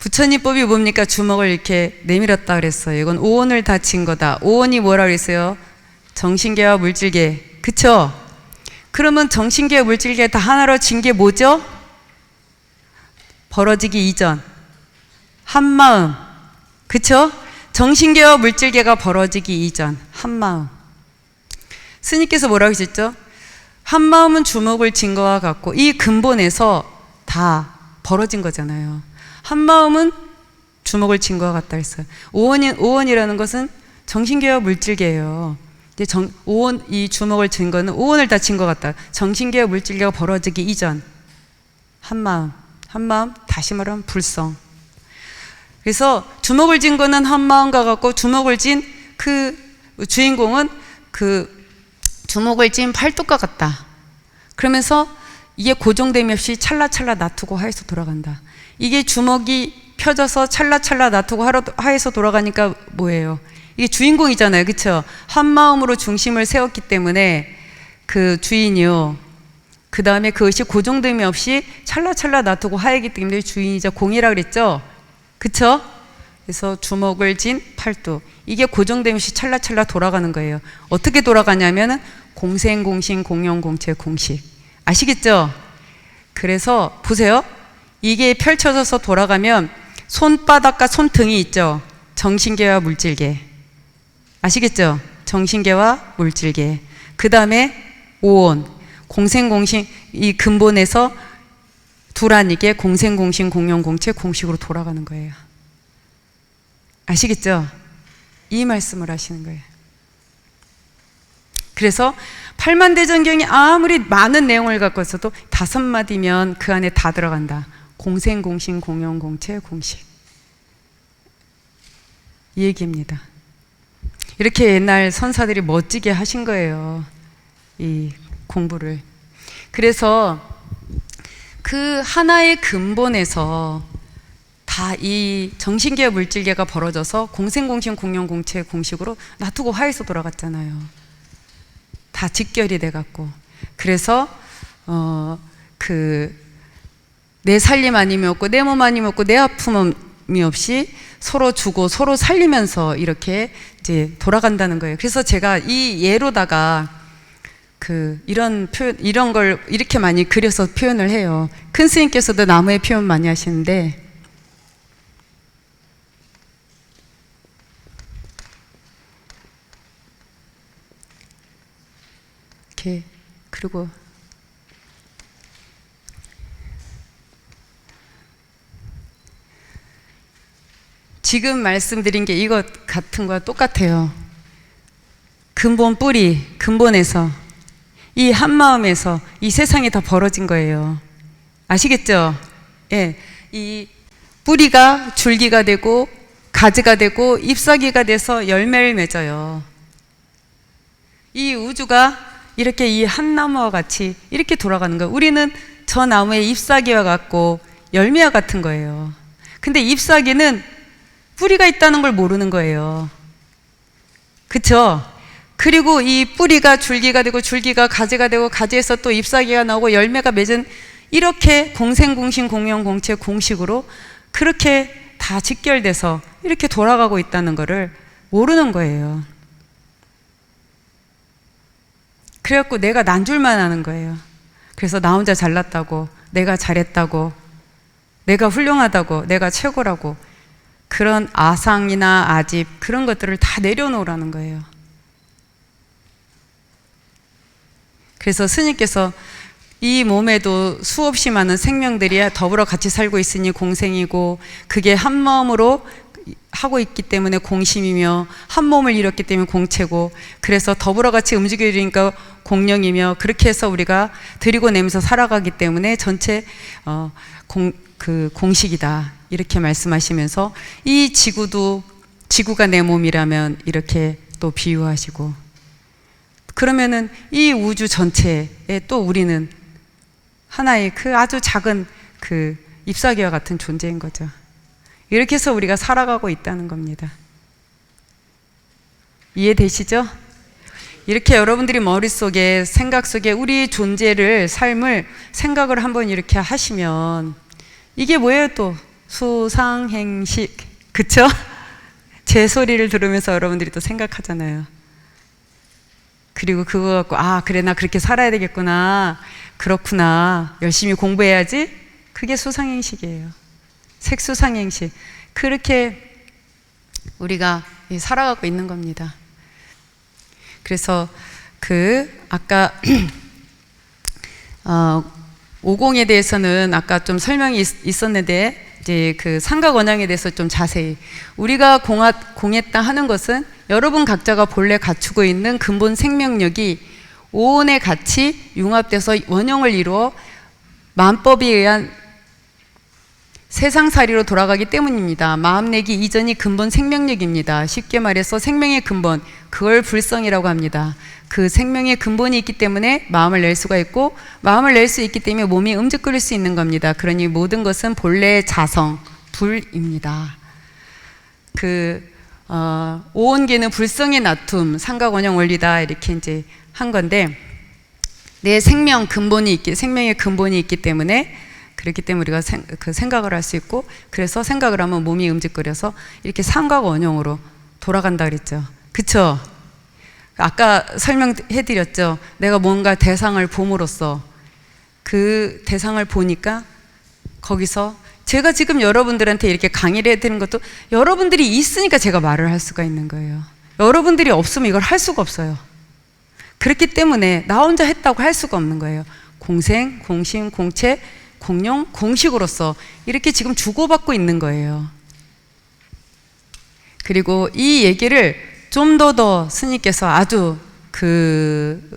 부처님 법이 뭡니까? 주먹을 이렇게 내밀었다 그랬어요. 이건 오온을 다 쥔 거다. 오온이 뭐라 그랬어요? 정신계와 물질계. 그쵸? 그러면 정신계와 물질계 다 하나로 진 게 뭐죠? 벌어지기 이전. 한마음. 그쵸? 정신계와 물질계가 벌어지기 이전. 한마음. 스님께서 뭐라고 하셨죠? 한마음은 주먹을 쥔 거와 같고, 이 근본에서 다 벌어진 거잖아요. 한마음은 주먹을 쥔 거와 같다 했어요. 오원이라는 것은 정신계와 물질계예요. 이 주먹을 쥔 거는 오원을 다 쥔 것 같다. 정신계와 물질계가 벌어지기 이전. 한마음, 다시 말하면 불성. 그래서 주먹을 쥔 거는 한마음과 같고, 주먹을 쥔 그 주인공은 그 주먹을 쥔 팔뚝과 같다. 그러면서 이게 고정됨이 없이 찰나찰나 놔두고 하에서 돌아간다. 이게 주먹이 펴져서 찰나찰나 놔두고 하에서 돌아가니까 뭐예요? 이게 주인공이잖아요. 그쵸? 한 마음으로 중심을 세웠기 때문에 그 주인이요. 그 다음에 그것이 고정됨이 없이 찰나찰나 놔두고 하이기 때문에 주인이자 공이라 그랬죠? 그쵸? 그래서 주먹을 쥔 팔뚝. 이게 고정됨이 없이 찰나찰나 돌아가는 거예요. 어떻게 돌아가냐면은 공생공신 공용공체 공식. 아시겠죠? 그래서 보세요. 이게 펼쳐져서 돌아가면 손바닥과 손등이 있죠? 정신계와 물질계. 아시겠죠? 정신계와 물질계. 그 다음에 오온. 공생공신, 이 근본에서 둘 아니게 공생공신 공용공체 공식으로 돌아가는 거예요. 아시겠죠? 이 말씀을 하시는 거예요. 그래서 팔만대전경이 아무리 많은 내용을 갖고 있어도 5마디면 그 안에 다 들어간다. 공생공신 공용공체 공식. 이 얘기입니다. 이렇게 옛날 선사들이 멋지게 하신 거예요. 이 공부를. 그래서 그 하나의 근본에서 다 이 정신계와 물질계가 벌어져서 공생공신 공룡공체 공식으로 놔두고 화에서 돌아갔잖아요. 다 직결이 돼갖고. 그래서 내 살림 아님이 없고 내 몸 아님이 없고 내 아픔이 없이 서로 주고 서로 살리면서 이렇게 이제 돌아간다는 거예요. 그래서 제가 이 예로다가 이런 표현, 이런 걸 이렇게 많이 그려서 표현을 해요. 큰 스님께서도 나무의 표현 많이 하시는데, 이렇게, 그리고 지금 말씀드린 게 이것 같은 거와 똑같아요. 근본 뿌리, 근본에서 이 한마음에서 이 세상이 다 벌어진 거예요. 아시겠죠? 예, 이 뿌리가 줄기가 되고 가지가 되고 잎사귀가 돼서 열매를 맺어요. 이 우주가 이렇게 이 한 나무와 같이 이렇게 돌아가는 거예요. 우리는 저 나무의 잎사귀와 같고 열매와 같은 거예요. 근데 잎사귀는 뿌리가 있다는 걸 모르는 거예요. 그쵸? 그리고 이 뿌리가 줄기가 되고 줄기가 가지가 되고 가지에서 또 잎사귀가 나오고 열매가 맺은, 이렇게 공생공신 공룡공체 공식으로 그렇게 다 직결돼서 이렇게 돌아가고 있다는 거를 모르는 거예요. 그래갖고 내가 난 줄만 아는 거예요. 그래서 나 혼자 잘났다고, 내가 잘했다고, 내가 훌륭하다고, 내가 최고라고, 그런 아상이나 아집, 그런 것들을 다 내려놓으라는 거예요. 그래서 스님께서 이 몸에도 수없이 많은 생명들이 더불어 같이 살고 있으니 공생이고, 그게 한 마음으로 하고 있기 때문에 공심이며, 한 몸을 이뤘기 때문에 공체고, 그래서 더불어 같이 움직이니까 공령이며, 그렇게 해서 우리가 드리고 내면서 살아가기 때문에 전체 공식이다, 이렇게 말씀하시면서 이 지구가 내 몸이라면 이렇게 또 비유하시고, 그러면은 이 우주 전체에 또 우리는 하나의 아주 작은 잎사귀와 같은 존재인 거죠. 이렇게 해서 우리가 살아가고 있다는 겁니다. 이해되시죠? 이렇게 여러분들이 머릿속에, 생각 속에 우리 존재를, 삶을 생각을 한번 이렇게 하시면, 이게 뭐예요? 또 수상행식, 그쵸? 제 소리를 들으면서 여러분들이 또 생각하잖아요. 그리고 그거 갖고, 아 그래, 나 그렇게 살아야 되겠구나, 그렇구나, 열심히 공부해야지. 그게 수상행식이에요. 색수상행식. 그렇게 우리가 살아가고 있는 겁니다. 그래서 아까 50에 대해서는 아까 좀 설명이 있었는데, 이제 삼각원양에 대해서 좀 자세히, 우리가 공했다 하는 것은 여러분 각자가 본래 갖추고 있는 근본 생명력이 오온에 같이 융합돼서 원형을 이루어 만법에 의한 세상살이로 돌아가기 때문입니다. 마음 내기 이전이 근본 생명력입니다. 쉽게 말해서 생명의 근본, 그걸 불성이라고 합니다. 그 생명의 근본이 있기 때문에 마음을 낼 수가 있고, 마음을 낼 수 있기 때문에 몸이 움직일 수 있는 겁니다. 그러니 모든 것은 본래의 자성, 불입니다. 오온계는 불성의 나툼, 삼각원형 원리다, 이렇게 이제 한 건데, 내 생명의 근본이 있기 때문에, 그렇기 때문에 우리가 생각을 할 수 있고, 그래서 생각을 하면 몸이 움직거려서 이렇게 삼각원형으로 돌아간다 그랬죠. 그쵸? 아까 설명해드렸죠. 내가 뭔가 대상을 봄으로써 그 대상을 보니까 거기서 제가 지금 여러분들한테 이렇게 강의를 해드리는 것도 여러분들이 있으니까 제가 말을 할 수가 있는 거예요. 여러분들이 없으면 이걸 할 수가 없어요. 그렇기 때문에 나 혼자 했다고 할 수가 없는 거예요. 공생, 공심, 공체, 공룡, 공식으로서 이렇게 지금 주고받고 있는 거예요. 그리고 이 얘기를 좀 더 스님께서 아주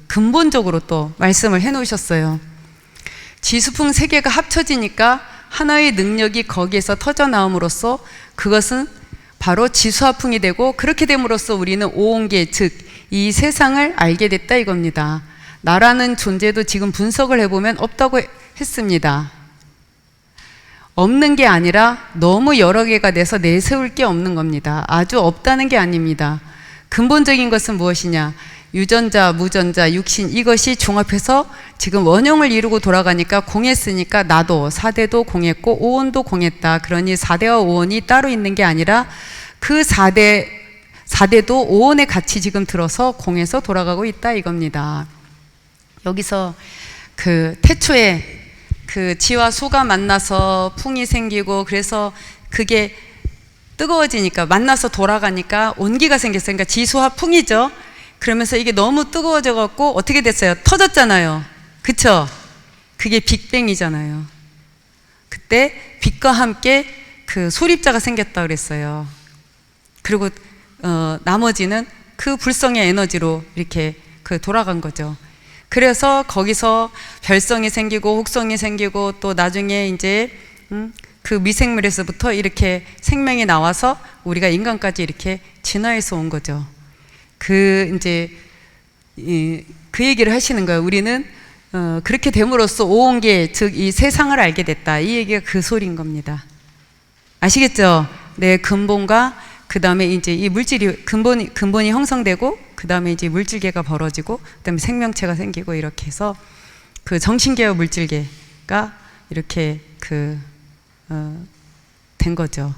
근본적으로 또 말씀을 해 놓으셨어요. 지수풍 세 개가 합쳐지니까 하나의 능력이 거기에서 터져 나옴으로써 그것은 바로 지수화풍이 되고, 그렇게 됨으로써 우리는 오온계, 즉 이 세상을 알게 됐다 이겁니다. 나라는 존재도 지금 분석을 해보면 없다고 했습니다. 없는 게 아니라 너무 여러 개가 돼서 내세울 게 없는 겁니다. 아주 없다는 게 아닙니다. 근본적인 것은 무엇이냐? 유전자, 무전자, 육신, 이것이 종합해서 지금 원형을 이루고 돌아가니까 공했으니까 나도 4대도 공했고 5원도 공했다. 그러니 4대와 5원이 따로 있는 게 아니라 그 4대도 5원에 같이 지금 들어서 공해서 돌아가고 있다 이겁니다. 여기서 그 태초에 그 지와 수가 만나서 풍이 생기고 그래서 그게 뜨거워지니까 만나서 돌아가니까 온기가 생겼어요. 그러니까 지수와 풍이죠. 그러면서 이게 너무 뜨거워져 갖고 어떻게 됐어요? 터졌잖아요. 그쵸? 그게 빅뱅이잖아요. 그때 빛과 함께 그 소립자가 생겼다 그랬어요. 그리고 나머지는 그 불성의 에너지로 이렇게 그 돌아간 거죠. 그래서 거기서 별성이 생기고 혹성이 생기고 또 나중에 이제 그 미생물에서부터 이렇게 생명이 나와서 우리가 인간까지 이렇게 진화해서 온 거죠. 그 이제 그 얘기를 하시는 거예요. 우리는 그렇게 됨으로써 오온계 즉 이 세상을 알게 됐다. 이 얘기가 그 소리인 겁니다. 아시겠죠? 내 근본과 그 다음에 이제 이 물질이 근본이 형성되고 그 다음에 이제 물질계가 벌어지고 그 다음에 생명체가 생기고 이렇게 해서 그 정신계와 물질계가 이렇게 된 거죠.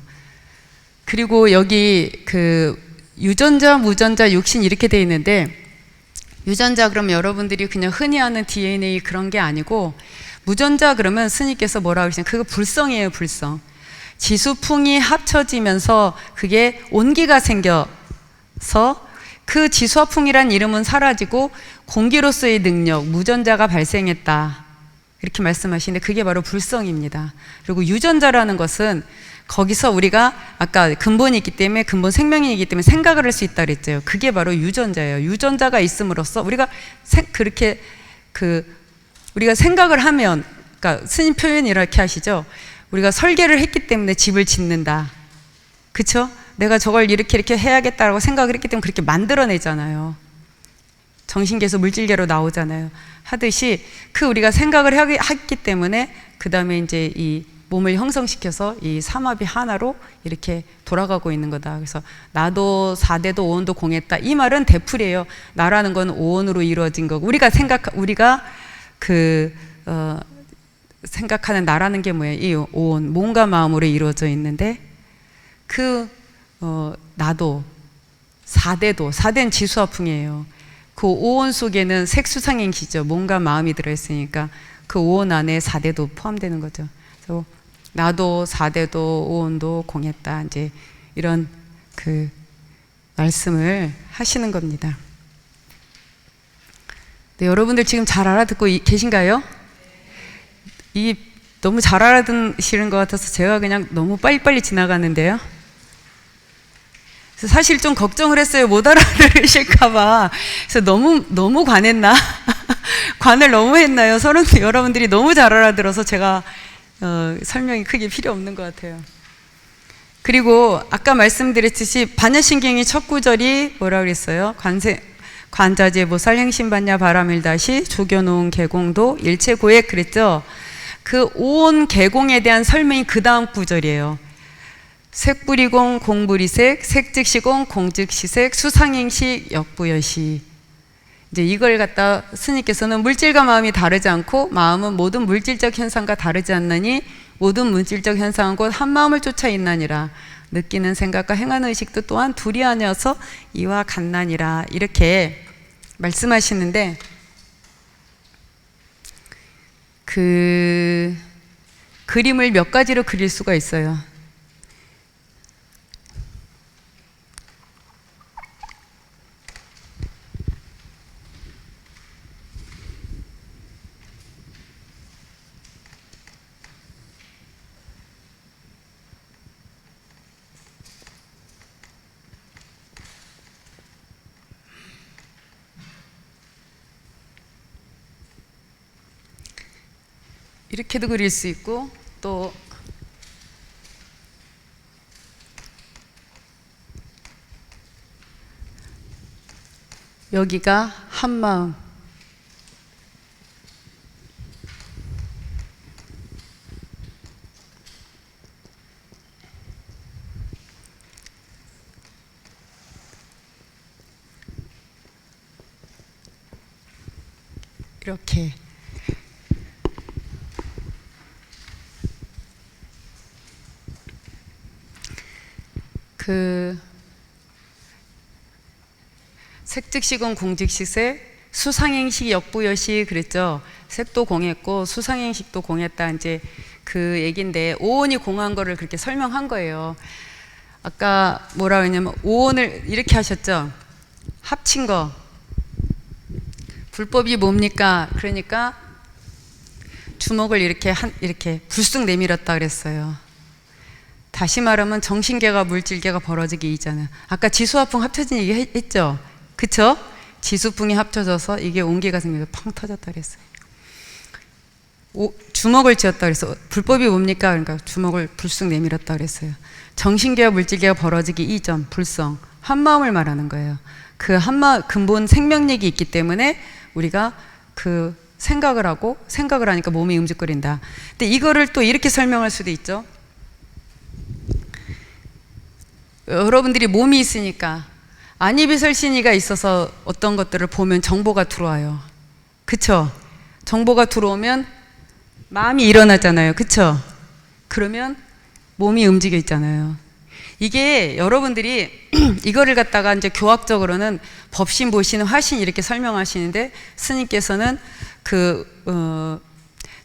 그리고 여기 그 유전자, 무전자, 육신 이렇게 돼 있는데 유전자 그러면 여러분들이 그냥 흔히 아는 DNA 그런 게 아니고 무전자 그러면 스님께서 뭐라고 그러시냐 그거 불성이에요. 불성. 지수풍이 합쳐지면서 그게 온기가 생겨서 그 지수와 풍이란 이름은 사라지고 공기로서의 능력, 무전자가 발생했다. 이렇게 말씀하시는데 그게 바로 불성입니다. 그리고 유전자라는 것은 거기서 우리가 아까 근본이 있기 때문에 근본 생명이기 때문에 생각을 할 수 있다 그랬죠. 그게 바로 유전자예요. 유전자가 있음으로써 우리가 그렇게 우리가 생각을 하면 그러니까 스님 표현이 이렇게 하시죠. 우리가 설계를 했기 때문에 집을 짓는다. 그쵸? 내가 저걸 이렇게 해야겠다라고 생각을 했기 때문에 그렇게 만들어내잖아요. 정신계에서 물질계로 나오잖아요. 하듯이 우리가 생각을 했기 때문에 그 다음에 이제 이 몸을 형성시켜서 이 삼합이 하나로 이렇게 돌아가고 있는 거다. 그래서 나도 4대도 5원도 공했다. 이 말은 대풀이에요. 나라는 건 5원으로 이루어진 거고 우리가 생각하는 나라는 게 뭐예요? 이 5원, 몸과 마음으로 이루어져 있는데 나도 4대는 지수화풍이에요. 그 5원 속에는 색수상행시죠. 몸과 마음이 들어있으니까 그 5원 안에 4대도 포함되는 거죠. 그래서 나도 4대도 5원도 공했다. 이제 이런 그 말씀을 하시는 겁니다. 네, 여러분들 지금 잘 알아듣고 계신가요? 너무 잘 알아듣시는 것 같아서 제가 그냥 너무 빨리빨리 지나가는데요. 그래서 사실 좀 걱정을 했어요. 못 알아들으실까봐. 그래서 너무 관했나? 관을 너무 했나요? 여러분들이 너무 잘 알아들어서 제가 설명이 크게 필요 없는 것 같아요. 그리고 아까 말씀드렸듯이 반야신경의 첫 구절이 뭐라 그랬어요? 관자재보살 행신반야 바라밀다시 조겨놓은 개공도 일체고액 그랬죠? 그 온 개공에 대한 설명이 그 다음 구절이에요. 색불이공 공불이색 색즉시공 공즉시색 수상행시 역부여시. 이제 이걸 갖다 스님께서는 물질과 마음이 다르지 않고 마음은 모든 물질적 현상과 다르지 않느니 모든 물질적 현상은 곧 한 마음을 쫓아 있나니라. 느끼는 생각과 행하는 의식도 또한 둘이 아니어서 이와 같나니라. 이렇게 말씀하시는데 그 그림을 몇 가지로 그릴 수가 있어요. 이렇게도 그릴 수 있고 또 여기가 한마음 이렇게 그 색즉시공 공즉시세 수상행식 역부여시 그랬죠. 색도 공했고 수상행식도 공했다 이제 그 얘긴데 오온이 공한 거를 그렇게 설명한 거예요. 아까 뭐라 그러냐면 오온을 이렇게 하셨죠. 합친 거 불법이 뭡니까? 그러니까 주먹을 이렇게 불쑥 내밀었다 그랬어요. 다시 말하면 정신계가 물질계가 벌어지기 이전에 아까 지수화풍 합쳐진 얘기 했죠? 그쵸? 지수풍이 합쳐져서 이게 온기가 생겨서 펑 터졌다 그랬어요. 주먹을 쥐었다 그랬어. 불법이 뭡니까? 그러니까 주먹을 불쑥 내밀었다 그랬어요. 정신계와 물질계가 벌어지기 이전, 불성, 한마음을 말하는 거예요. 그 한마음, 근본 생명력이 있기 때문에 우리가 그 생각을 하니까 몸이 움직거린다. 근데 이거를 또 이렇게 설명할 수도 있죠. 여러분들이 몸이 있으니까 안이비설신이가 있어서 어떤 것들을 보면 정보가 들어와요. 그쵸? 정보가 들어오면 마음이 일어나잖아요. 그쵸? 그러면 몸이 움직여 있잖아요. 이게 여러분들이 이거를 갖다가 이제 교학적으로는 법신, 보신, 화신 이렇게 설명하시는데 스님께서는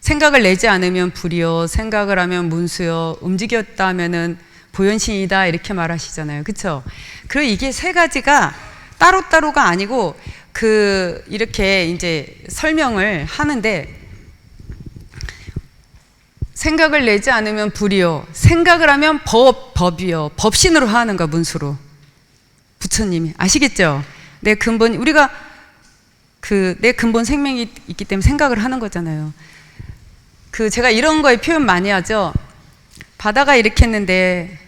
생각을 내지 않으면 불이요, 생각을 하면 문수요, 움직였다 하면은 보현신이다 이렇게 말하시잖아요. 그쵸? 그리고 이게 세 가지가 따로따로가 아니고 이렇게 이제 설명을 하는데 생각을 내지 않으면 불이요, 생각을 하면 법이요, 법신으로 하는 거야, 문수로. 부처님이. 아시겠죠? 내 근본, 우리가 내 근본 생명이 있기 때문에 생각을 하는 거잖아요. 제가 이런 거에 표현 많이 하죠. 바다가 이렇게 했는데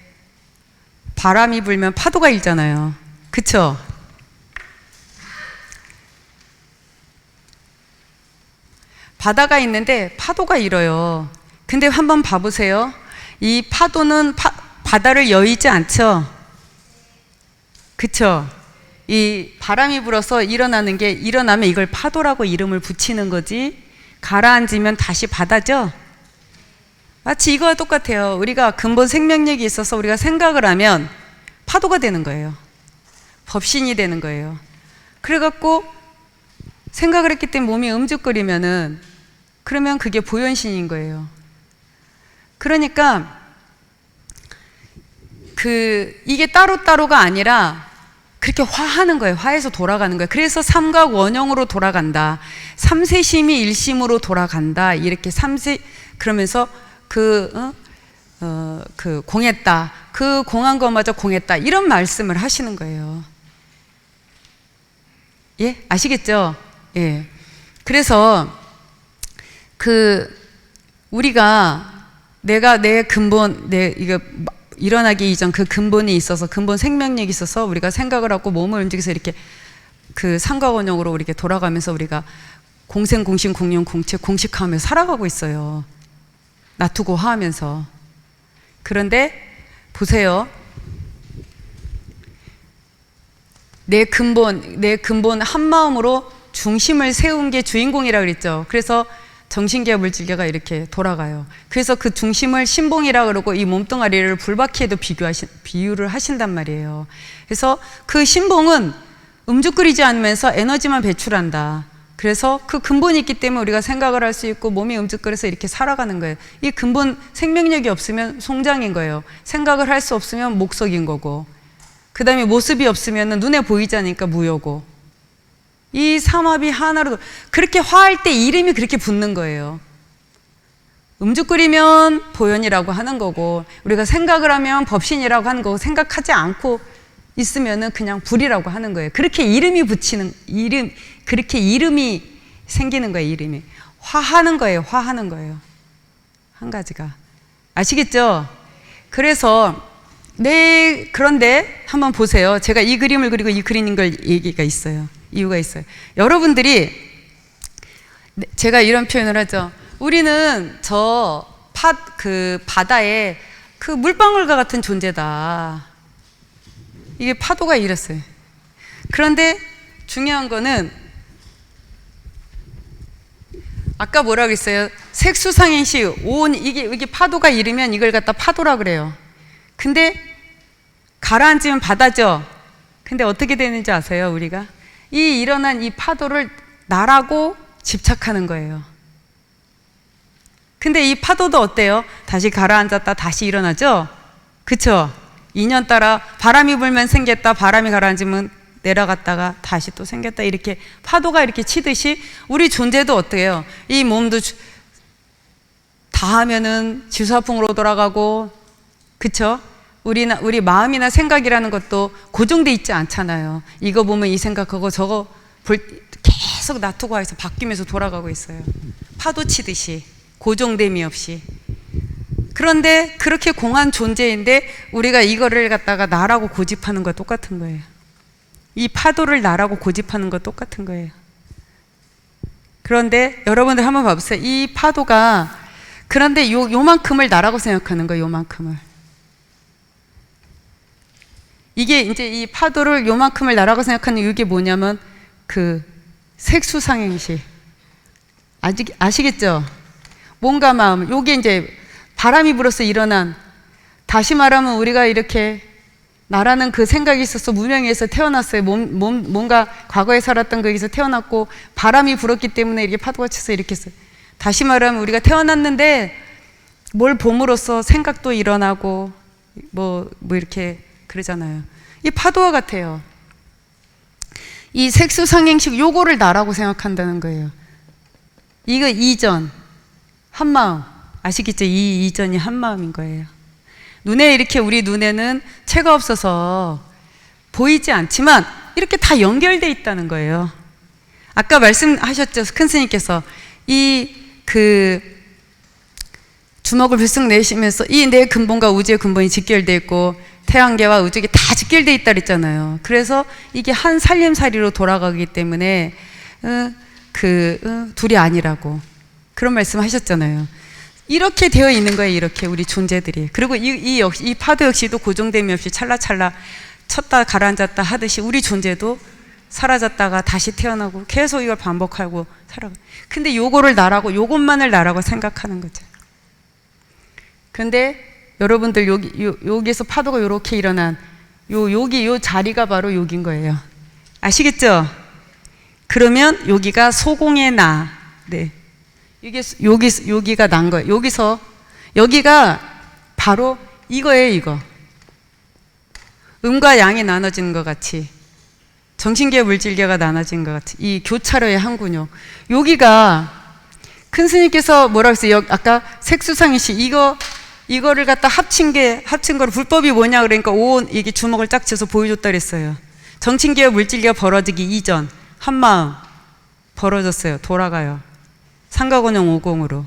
바람이 불면 파도가 일잖아요. 그쵸? 바다가 있는데 파도가 일어요. 근데 한번 봐보세요. 이 파도는 바다를 여의지 않죠? 그쵸? 이 바람이 불어서 일어나면 이걸 파도라고 이름을 붙이는 거지, 가라앉으면 다시 바다죠? 마치 이거와 똑같아요. 우리가 근본 생명력이 있어서 우리가 생각을 하면 파도가 되는 거예요. 법신이 되는 거예요. 그래갖고 생각을 했기 때문에 몸이 움직거리면은 그러면 그게 보현신인 거예요. 그러니까 이게 따로따로가 아니라 그렇게 화하는 거예요. 화해서 돌아가는 거예요. 그래서 삼각 원형으로 돌아간다. 삼세심이 일심으로 돌아간다. 이렇게 그러면서 공했다. 공한 것마저 공했다. 이런 말씀을 하시는 거예요. 예? 아시겠죠? 예. 그래서 우리가 내가 내 근본, 이거 일어나기 이전 그 근본이 있어서, 근본 생명력이 있어서 우리가 생각을 하고 몸을 움직여서 이렇게 삼각원형으로 이렇게 돌아가면서 우리가 공생, 공신, 공용, 공체, 공식하며 살아가고 있어요. 놔두고 화하면서. 그런데 보세요. 내 근본 한 마음으로 중심을 세운 게 주인공이라 그랬죠. 그래서 정신계와 물질계가 이렇게 돌아가요. 그래서 그 중심을 신봉이라 그러고 이 몸뚱아리를 불바퀴에도 비유를 하신단 말이에요. 그래서 그 신봉은 움직거리지 않으면서 에너지만 배출한다. 그래서 그 근본이 있기 때문에 우리가 생각을 할 수 있고 몸이 움직거려서 이렇게 살아가는 거예요. 이 근본 생명력이 없으면 송장인 거예요. 생각을 할 수 없으면 목석인 거고, 그 다음에 모습이 없으면 눈에 보이지 않으니까 무효고, 이 삼합이 하나로 그렇게 화할 때 이름이 그렇게 붙는 거예요. 움직거리면 보현이라고 하는 거고, 우리가 생각을 하면 법신이라고 하는 거고, 생각하지 않고 있으면은 그냥 불이라고 하는 거예요. 그렇게 이름이 그렇게 이름이 생기는 거예요. 이름이 화하는 거예요. 화하는 거예요. 한 가지가. 아시겠죠? 그래서 그런데 한번 보세요. 제가 이 그림을 그리고 이 그리는 걸 얘기가 있어요. 이유가 있어요. 여러분들이, 제가 이런 표현을 하죠. 우리는 바다에 물방울과 같은 존재다. 이게 파도가 이랬어요. 그런데 중요한 거는 아까 뭐라고 했어요? 색수상행시 온 이게 파도가 일으면 이걸 갖다 파도라 그래요. 근데 가라앉으면 바다죠. 근데 어떻게 되는지 아세요? 우리가 이 일어난 이 파도를 나라고 집착하는 거예요. 근데 이 파도도 어때요? 다시 가라앉았다 다시 일어나죠? 그쵸? 인연 따라 바람이 불면 생겼다, 바람이 가라앉으면 내려갔다가 다시 또 생겼다, 이렇게 파도가 이렇게 치듯이 우리 존재도 어때요? 이 몸도 다 하면은 지수화풍으로 돌아가고, 그쵸? 우리 마음이나 생각이라는 것도 고정돼 있지 않잖아요. 이거 보면 이 생각하고 저거 계속 놔두고 해서 바뀌면서 돌아가고 있어요. 파도 치듯이 고정됨이 없이. 그런데 그렇게 공한 존재인데 우리가 이거를 갖다가 나라고 고집하는 거 똑같은 거예요. 이 파도를 나라고 고집하는 거 똑같은 거예요. 그런데 여러분들 한번 봐보세요. 이 파도가 그런데 요만큼을 나라고 생각하는 거예요. 요만큼을. 이게 이제 이 파도를 요만큼을 나라고 생각하는 이게 뭐냐면 그 색수상행시. 아시겠죠? 몸과 마음. 요게 이제 바람이 불어서 일어난, 다시 말하면 우리가 이렇게 나라는 그 생각이 있어서 무명에서 태어났어요. 뭔가 과거에 살았던 거기서 태어났고 바람이 불었기 때문에 이렇게 파도가 쳐서 이렇게 했어요. 다시 말하면 우리가 태어났는데 뭘 봄으로써 생각도 일어나고 뭐 이렇게 그러잖아요. 이 파도와 같아요. 이 색수상행식 요거를 나라고 생각한다는 거예요. 이거 이전, 한마음. 아시겠죠? 이 이전이 한마음인 거예요. 눈에 이렇게 우리 눈에는 채가 없어서 보이지 않지만 이렇게 다 연결돼 있다는 거예요. 아까 말씀하셨죠? 큰 스님께서 주먹을 불쑥 내쉬면서 이 내 근본과 우주의 근본이 직결돼 있고 태양계와 우주계 다 직결돼 있다 그랬잖아요. 그래서 이게 한 살림살이로 돌아가기 때문에 둘이 아니라고 그런 말씀 하셨잖아요. 이렇게 되어 있는 거예요. 이렇게 우리 존재들이. 그리고 이 파도 역시도 고정됨이 없이 찰나찰나 쳤다 가라앉았다 하듯이 우리 존재도 사라졌다가 다시 태어나고 계속 이걸 반복하고 살아가. 근데 요거를 나라고, 요것만을 나라고 생각하는 거죠. 근데 여러분들 여기서 파도가 요렇게 일어난 요 자리가 바로 여긴 거예요. 아시겠죠? 그러면 여기가 소공의 나. 네. 여기가 난 거예요. 여기가 바로 이거예요, 이거. 음과 양이 나눠지는 것 같이, 정신계와 물질계가 나눠진 것 같이, 이 교차로의 한 군요. 여기가, 큰 스님께서 뭐라고 했어요? 아까 색수상이시, 이거를 갖다 합친 거를 불법이 뭐냐 그러니까 이게 주먹을 짝 쥐어서 보여줬다 그랬어요. 정신계와 물질계가 벌어지기 이전, 한마음, 벌어졌어요. 돌아가요. 삼가원형 50으로.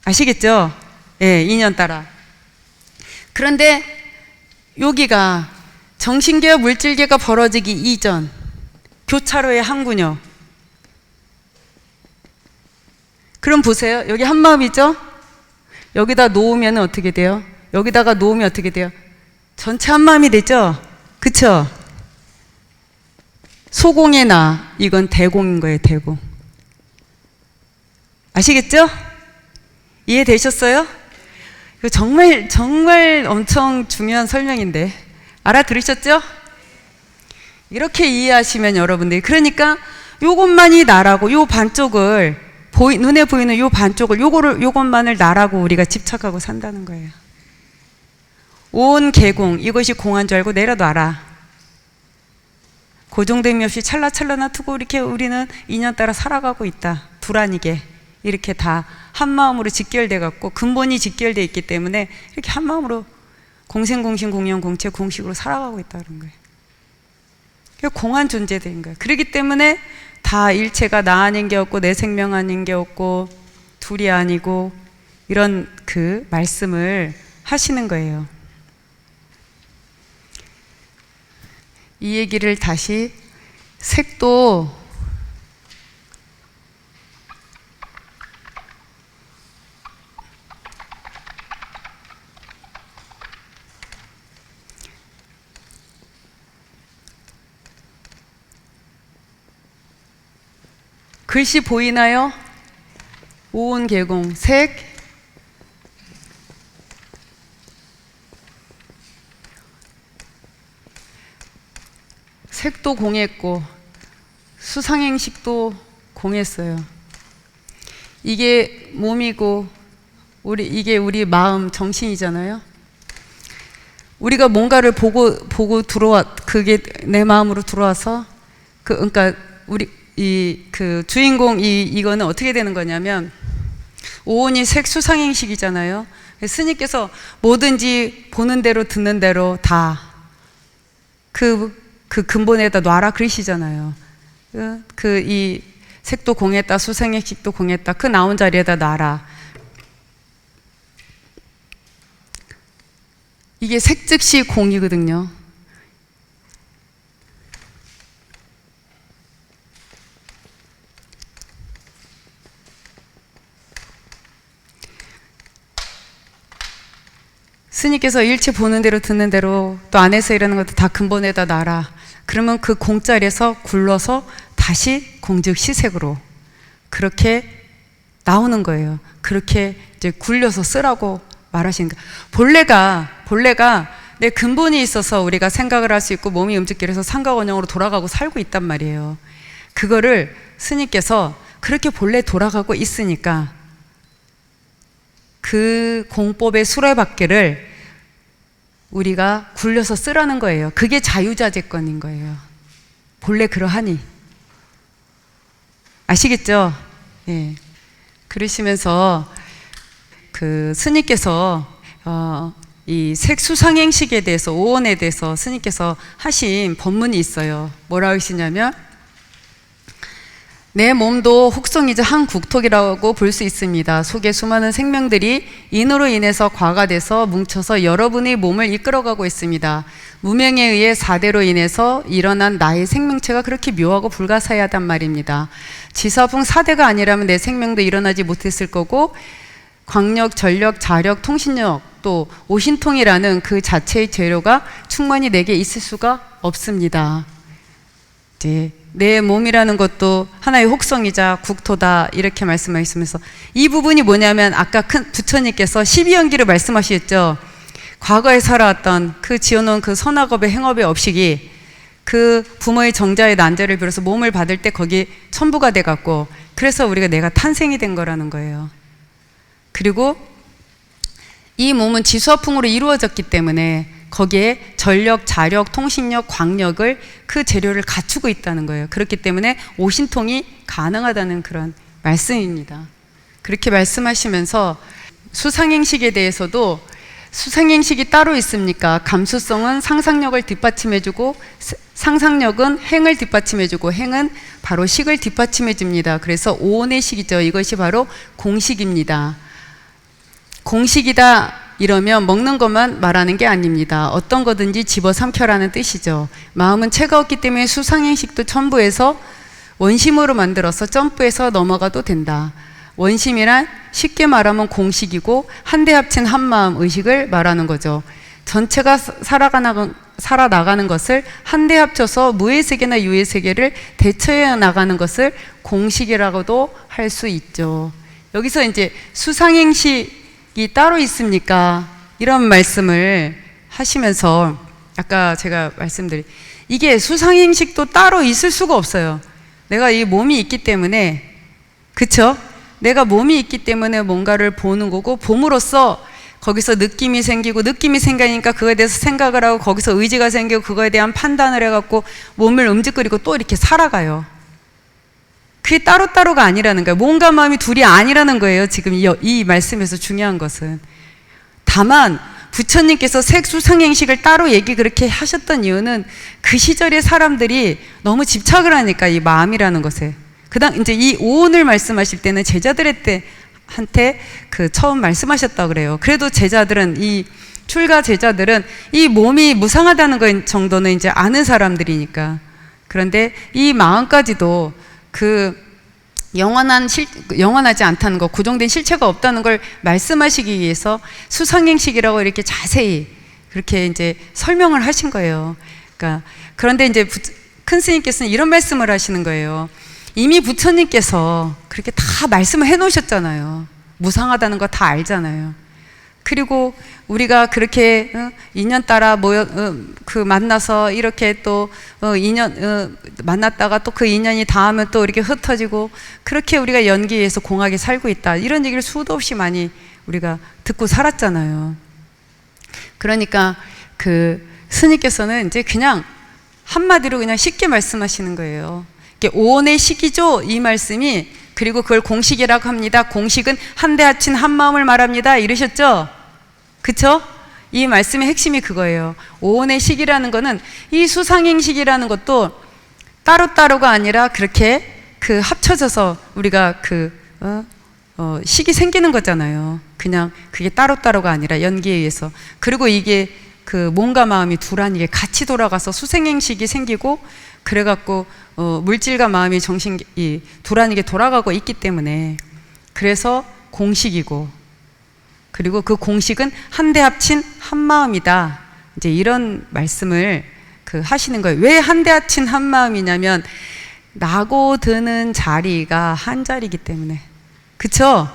아시겠죠? 예, 인연 따라. 그런데 여기가 정신계와 물질계가 벌어지기 이전, 교차로의 항구녀. 그럼 보세요. 여기 한마음이죠? 여기다 놓으면 어떻게 돼요? 여기다가 놓으면 어떻게 돼요? 전체 한마음이 되죠? 그쵸? 소공의 나, 이건 대공인 거예요. 대공. 아시겠죠? 이해되셨어요? 이거 정말 엄청 중요한 설명인데 알아들으셨죠? 이렇게 이해하시면 여러분들이, 그러니까 요것만이 나라고, 요 반쪽을 눈에 보이는 요 반쪽을 요것만을 나라고 우리가 집착하고 산다는 거예요. 온 개공, 이것이 공한 줄 알고 내려놔라. 고정됨이 없이 찰나찰나 두고 이렇게 우리는 인연 따라 살아가고 있다. 둘 아니게 이렇게 다 한마음으로 직결돼 갖고 근본이 직결돼 있기 때문에 이렇게 한마음으로 공생공신 공연공체 공식으로 살아가고 있다는 거예요. 공한 존재들인 거예요. 그렇기 때문에 다 일체가 나 아닌 게 없고 내 생명 아닌 게 없고 둘이 아니고 이런 그 말씀을 하시는 거예요. 이 얘기를 다시, 색도 글씨 보이나요? 오온계공 색, 색도 공했고 수상행식도 공했어요. 이게 몸이고 이게 우리 마음, 정신이잖아요. 우리가 뭔가를 보고 그게 내 마음으로 들어와서 그러니까 우리 그 주인공 이거는 어떻게 되는 거냐면 오온이 색 수상행식이잖아요. 스님께서 뭐든지 보는 대로 듣는 대로 다 그 근본에다 놔라 그러시잖아요. 이 색도 공했다, 수상행식도 공했다, 그 나온 자리에다 놔라. 이게 색 즉시 공이거든요. 스님께서 일체 보는 대로 듣는 대로 또 안에서 일하는 것도 다 근본에다 놔라. 그러면 그 공자리에서 굴러서 다시 공즉 시색으로 그렇게 나오는 거예요. 그렇게 이제 굴려서 쓰라고 말하시는 거예요. 본래가 내 근본이 있어서 우리가 생각을 할 수 있고 몸이 움직이려서 삼각원형으로 돌아가고 살고 있단 말이에요. 그거를 스님께서 그렇게 본래 돌아가고 있으니까 그 공법의 수레바퀴를 우리가 굴려서 쓰라는 거예요. 그게 자유자재권인 거예요. 본래 그러하니. 아시겠죠? 예. 그러시면서 그 스님께서 이 색수상행식에 대해서 오온에 대해서 스님께서 하신 법문이 있어요. 뭐라고 하시냐면 내 몸도 혹성이자 한 국토기라고 볼 수 있습니다. 속에 수많은 생명들이 인으로 인해서 과가돼서 뭉쳐서 여러분의 몸을 이끌어가고 있습니다. 무명에 의해 사대로 인해서 일어난 나의 생명체가 그렇게 묘하고 불가사의하단 말입니다. 지사풍 사대가 아니라면 내 생명도 일어나지 못했을 거고 광력, 전력, 자력, 통신력 또 오신통이라는 그 자체의 재료가 충만히 내게 있을 수가 없습니다. 이제 내 몸이라는 것도 하나의 혹성이자 국토다 이렇게 말씀하시면서 이 부분이 뭐냐면 아까 큰 부처님께서 12연기를 말씀하셨죠. 과거에 살아왔던 그 지어놓은 그 선악업의 행업의 업식이 그 부모의 정자의 난자를 빌어서 몸을 받을 때 거기 첨부가 돼갖고 그래서 우리가 내가 탄생이 된 거라는 거예요. 그리고 이 몸은 지수화풍으로 이루어졌기 때문에 거기에 전력, 자력, 통신력, 광력을 그 재료를 갖추고 있다는 거예요. 그렇기 때문에 오신통이 가능하다는 그런 말씀입니다. 그렇게 말씀하시면서 수상행식에 대해서도 수상행식이 따로 있습니까? 감수성은 상상력을 뒷받침해주고 상상력은 행을 뒷받침해주고 행은 바로 식을 뒷받침해줍니다. 그래서 오온의 식이죠. 이것이 바로 공식입니다. 공식이다 이러면 먹는 것만 말하는 게 아닙니다. 어떤 거든지 집어삼켜라는 뜻이죠. 마음은 체가 없기 때문에 수상행식도 첨부해서 원심으로 만들어서 점프해서 넘어가도 된다. 원심이란 쉽게 말하면 공식이고 한데 합친 한마음 의식을 말하는 거죠. 전체가 살아나가는 것을 한데 합쳐서 무의 세계나 유의 세계를 대처해 나가는 것을 공식이라고도 할 수 있죠. 여기서 이제 수상행식이 따로 있습니까? 이런 말씀을 하시면서 아까 제가 말씀드린 이게 수상행식도 따로 있을 수가 없어요. 내가 이 몸이 있기 때문에, 그쵸? 내가 몸이 있기 때문에 뭔가를 보는 거고, 봄으로써 거기서 느낌이 생기고, 느낌이 생기니까 그거에 대해서 생각을 하고, 거기서 의지가 생기고, 그거에 대한 판단을 해갖고 몸을 움직이고 또 이렇게 살아가요. 그게 따로따로가 아니라는 거예요. 몸과 마음이 둘이 아니라는 거예요. 지금 이 말씀에서 중요한 것은. 다만 부처님께서 색수상행식을 따로 그렇게 하셨던 이유는 그 시절의 사람들이 너무 집착을 하니까, 이 마음이라는 것에. 이제 이 오온을 말씀하실 때는 제자들한테 처음 말씀하셨다고 그래요. 그래도 제자들은, 이 출가 제자들은 이 몸이 무상하다는 것 정도는 이제 아는 사람들이니까. 그런데 이 마음까지도 영원하지 않다는 것, 고정된 실체가 없다는 걸 말씀하시기 위해서 수상행식이라고 이렇게 자세히 그렇게 이제 설명을 하신 거예요. 그런데 이제 큰 스님께서는 이런 말씀을 하시는 거예요. 이미 부처님께서 그렇게 다 말씀을 해 놓으셨잖아요. 무상하다는 거 다 알잖아요. 그리고 우리가 그렇게 인연 따라 만나서 이렇게 또 인연 만났다가 또 그 인연이 닿으면 또 이렇게 흩어지고, 그렇게 우리가 연기에서 공하게 살고 있다, 이런 얘기를 수도 없이 많이 우리가 듣고 살았잖아요. 그러니까 그 스님께서는 이제 그냥 한마디로 그냥 쉽게 말씀하시는 거예요. 이게 오온의 식이죠, 이 말씀이. 그리고 그걸 공식이라고 합니다. 공식은 한데 합친 한 마음을 말합니다, 이러셨죠? 그쵸? 이 말씀의 핵심이 그거예요. 오온의 식이라는 거는, 이 수상행식이라는 것도 따로따로가 아니라 그렇게 그 합쳐져서 우리가 식이 생기는 거잖아요. 그냥 그게 따로따로가 아니라 연기에 의해서. 그리고 이게 그 몸과 마음이 두란이게 같이 돌아가서 수생행식이 생기고, 그래갖고 물질과 마음이 정신이 두란이게 돌아가고 있기 때문에, 그래서 공식이고, 그리고 그 공식은 한데 합친 한 마음이다, 이제 이런 말씀을 하시는 거예요. 왜 한데 합친 한 마음이냐면, 나고 드는 자리가 한 자리이기 때문에. 그쵸?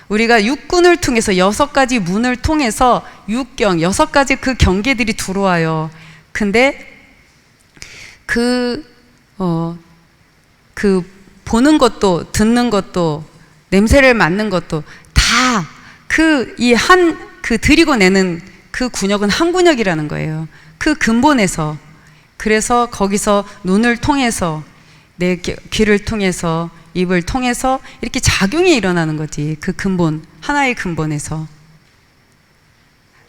우리가 육군을 통해서 6가지 문을 통해서 육경, 6가지 그 경계들이 들어와요. 근데 보는 것도, 듣는 것도, 냄새를 맡는 것도 다 드리고 내는 그 군역은 한 군역이라는 거예요. 그 근본에서. 그래서 거기서 눈을 통해서, 내 귀를 통해서, 입을 통해서 이렇게 작용이 일어나는 거지. 그 근본, 하나의 근본에서.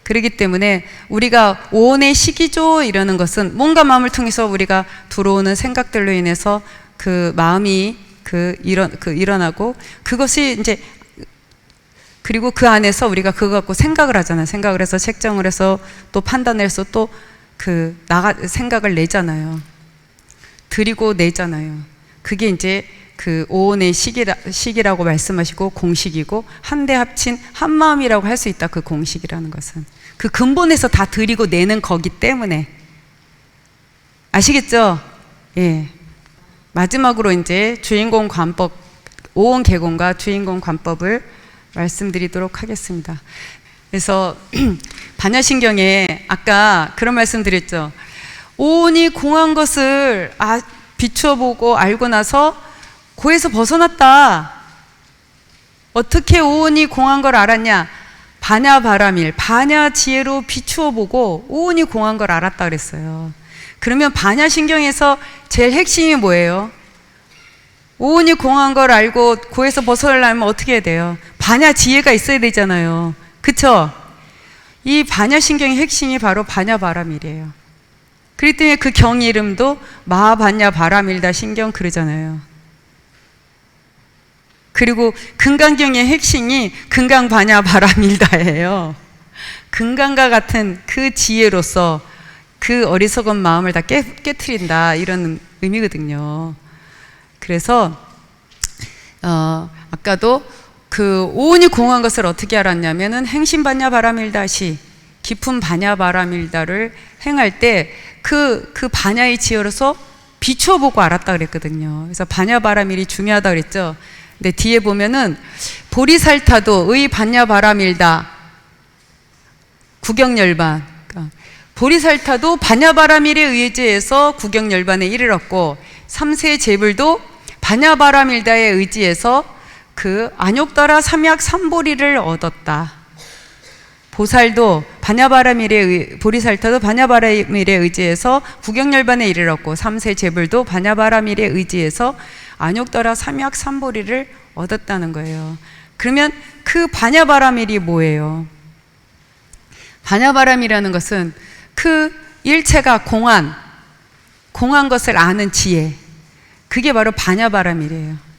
그렇기 때문에 우리가 오온의 식이죠, 이러는 것은 몸과 마음을 통해서 우리가 들어오는 생각들로 인해서 그 마음이 일어나고, 그것이 이제, 그리고 그 안에서 우리가 그거 갖고 생각을 하잖아요. 생각을 해서 책정을 해서 또 판단을 해서 또 생각을 내잖아요. 드리고 내잖아요. 그게 이제 그 오온의 식이라고 말씀하시고, 공식이고, 한데 합친 한 마음이라고 할 수 있다. 그 공식이라는 것은 그 근본에서 다 드리고 내는 거기 때문에. 아시겠죠? 예. 마지막으로 이제 주인공 관법, 오온 개공과 주인공 관법을 말씀드리도록 하겠습니다. 그래서 반야신경에 아까 그런 말씀 드렸죠. 오온이 공한 것을 비추어 보고 알고 나서 고에서 벗어났다. 어떻게 오온이 공한 걸 알았냐? 반야바라밀, 반야지혜로 비추어 보고 오온이 공한 걸 알았다 그랬어요. 그러면 반야신경에서 제일 핵심이 뭐예요? 오온이 공한 걸 알고 고에서 벗어나려면 어떻게 해야 돼요? 반야지혜가 있어야 되잖아요. 그쵸? 이 반야신경의 핵심이 바로 반야바라밀이에요. 그렇기 때문에 그 경 이름도 마하반야바라밀다 신경 그러잖아요. 그리고 금강경의 핵심이 금강반야바라밀다예요. 금강과 같은 그 지혜로서 그 어리석은 마음을 다 깨트린다, 이런 의미거든요. 그래서 아까도 그 오온이 공한 것을 어떻게 알았냐면은 행심반야바라밀다시, 깊은 반야바라밀다를 행할 때 그 반야의 지혜로서 비추어 보고 알았다 그랬거든요. 그래서 반야바라밀이 중요하다 그랬죠. 근데 뒤에 보면은 보리살타도 의 반야바라밀다 구경열반, 그러니까 보리살타도 반야바라밀에 의지해서 구경열반에 이르렀고, 삼세제불도 반야바라밀다에 의지해서 그 안욕따라 삼약삼보리를 얻었다. 보살도 보리살타도 반야바라밀에 의지해서 구경열반에 이르렀고, 삼세제불도 반야바라밀에 의지해서 안욕따라 삼약삼보리를 얻었다는 거예요. 그러면 그 반야바라밀이 뭐예요? 반야바라밀이라는 것은 그 일체가 공한 것을 아는 지혜, 그게 바로 반야바라밀이에요.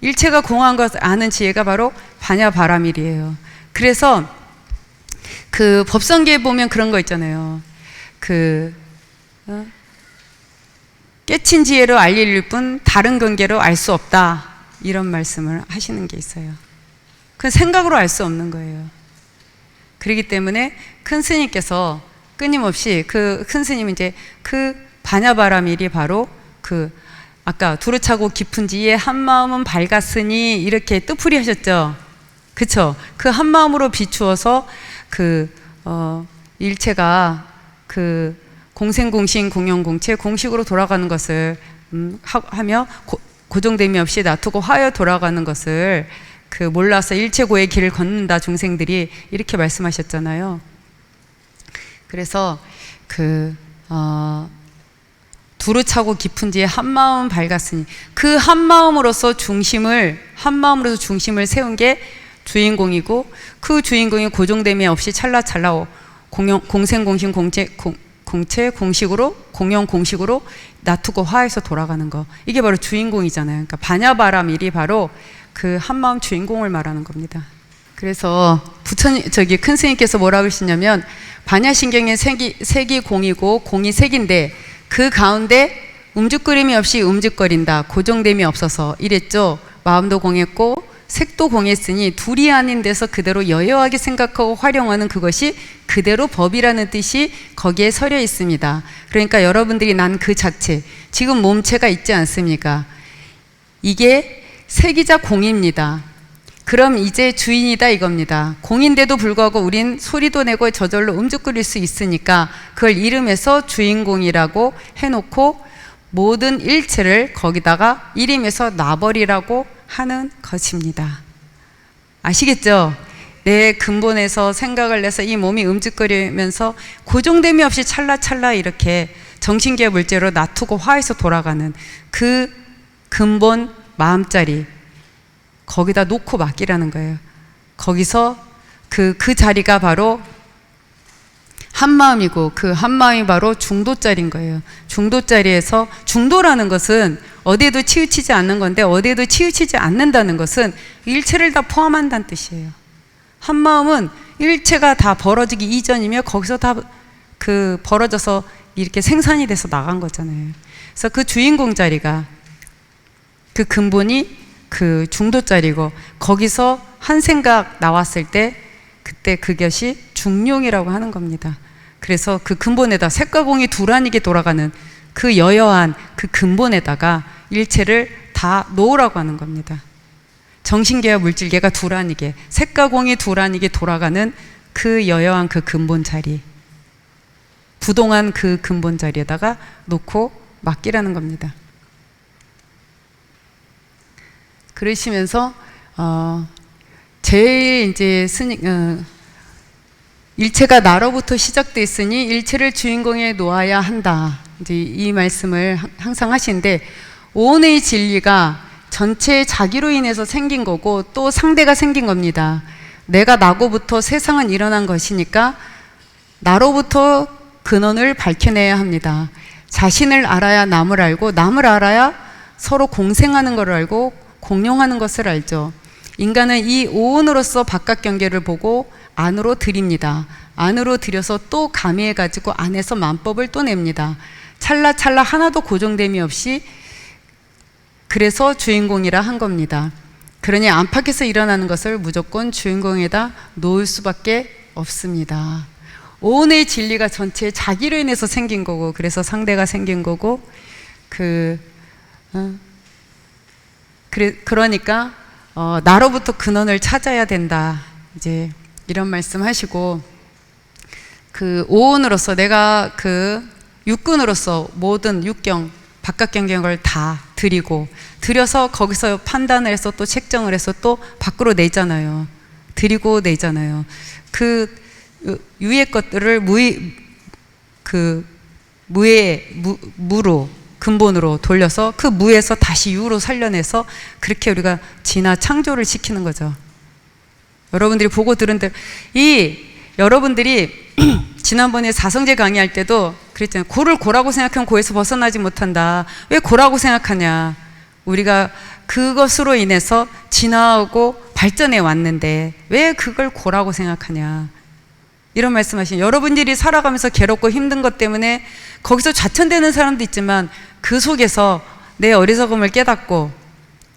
일체가 공한 것을 아는 지혜가 바로 반야바라밀이에요. 그래서 그 법성계에 보면 그런 거 있잖아요. 깨친 지혜로 알릴 뿐 다른 근계로 알 수 없다, 이런 말씀을 하시는 게 있어요. 그건 생각으로 알 수 없는 거예요. 그렇기 때문에 큰 스님께서 끊임없이 그 큰 스님이 이제 그 반야바라밀이 바로 그 아까 두루 차고 깊은 지에 한 마음은 밝았으니 이렇게 뜻풀이 하셨죠. 그쵸? 그 한 마음으로 비추어서 일체가 그 공생공신 공영공체 공식으로 돌아가는 것을 하며 고정됨이 없이 놔두고 화여 돌아가는 것을 몰라서 일체고의 길을 걷는다 중생들이 이렇게 말씀하셨잖아요. 그래서 두루 차고 깊은 지에 한 마음은 밝았으니 그 한 마음으로서 중심을 세운 게 주인공이고 그 주인공이 고정됨이 없이 찰나찰나 공생공신 공체 공식으로 공영 공식으로 놔두고 화해서 돌아가는 거, 이게 바로 주인공이잖아요. 그러니까 반야바라밀이 바로 그 한마음 주인공을 말하는 겁니다. 그래서 큰 스님께서 뭐라고 하시냐면 반야신경의 색이 공이고 공이 색인데 그 가운데 움직거림이 없이 움직거린다. 고정됨이 없어서 이랬죠. 마음도 공했고 색도 공했으니 둘이 아닌 데서 그대로 여여하게 생각하고 활용하는 그것이 그대로 법이라는 뜻이 거기에 서려 있습니다. 그러니까 여러분들이 난 그 자체, 지금 몸체가 있지 않습니까? 이게 색이자 공입니다. 그럼 이제 주인이다 이겁니다. 공인데도 불구하고 우린 소리도 내고 저절로 움직거릴 수 있으니까 그걸 이름에서 주인공이라고 해놓고 모든 일체를 거기다가 이름에서 놔버리라고 하는 것입니다. 아시겠죠? 내 근본에서 생각을 내서 이 몸이 움직거리면서 고정됨이 없이 찰나찰나 이렇게 정신계 물체로 놔두고 화해서 돌아가는 그 근본 마음자리, 거기다 놓고 맡기라는 거예요. 거기서 그 자리가 바로 한마음이고 그 한마음이 바로 중도자리인 거예요. 중도자리에서, 중도라는 것은 어디에도 치우치지 않는 건데 어디에도 치우치지 않는다는 것은 일체를 다 포함한다는 뜻이에요. 한마음은 일체가 다 벌어지기 이전이며 거기서 다 벌어져서 이렇게 생산이 돼서 나간 거잖아요. 그래서 그 주인공 자리가, 그 근본이 그 중도자리고 거기서 한 생각 나왔을 때 그때 그것이 중용이라고 하는 겁니다. 그래서 그 근본에다 색과 공이 두란이게 돌아가는 그 여여한 그 근본에다가 일체를 다 놓으라고 하는 겁니다. 정신계와 물질계가 두란이게, 색과 공이 두란이게 돌아가는 그 여여한 그 근본 자리, 부동한 그 근본 자리에다가 놓고 맡기라는 겁니다. 그러시면서 제일 이제 일체가 나로부터 시작돼 있으니 일체를 주인공에 놓아야 한다. 이제 이 말씀을 항상 하시는데, 오온의 진리가 전체 자기로 인해서 생긴 거고 또 상대가 생긴 겁니다. 내가 나고부터 세상은 일어난 것이니까 나로부터 근원을 밝혀내야 합니다. 자신을 알아야 남을 알고 남을 알아야 서로 공생하는 것을 알고 공용하는 것을 알죠. 인간은 이 오온으로서 바깥 경계를 보고 안으로 들입니다. 안으로 들여서 또 가미해 가지고 안에서 만법을 또 냅니다. 찰나찰나 하나도 고정됨이 없이, 그래서 주인공이라 한 겁니다. 그러니 안팎에서 일어나는 것을 무조건 주인공에다 놓을 수밖에 없습니다. 오온의 진리가 전체 자기로 인해서 생긴 거고, 그래서 상대가 생긴 거고, 그러니까 나로부터 근원을 찾아야 된다. 이제 이런 말씀하시고, 그 오온으로서 내가 그 육근으로서 모든 육경, 바깥 경경을 다 들여서 거기서 판단을 해서 또 책정을 해서 또 밖으로 내잖아요. 들이고 내잖아요. 그 유의 것들을 무로 근본으로 돌려서 그 무에서 다시 유로 살려내서 그렇게 우리가 진화 창조를 시키는 거죠. 여러분들이 보고 들은 대로, 여러분들이 지난번에 사성제 강의할 때도 그랬잖아요. 고를 고라고 생각하면 고에서 벗어나지 못한다. 왜 고라고 생각하냐? 우리가 그것으로 인해서 진화하고 발전해 왔는데 왜 그걸 고라고 생각하냐? 이런 말씀하신, 여러분들이 살아가면서 괴롭고 힘든 것 때문에 거기서 좌천되는 사람도 있지만 그 속에서 내 어리석음을 깨닫고,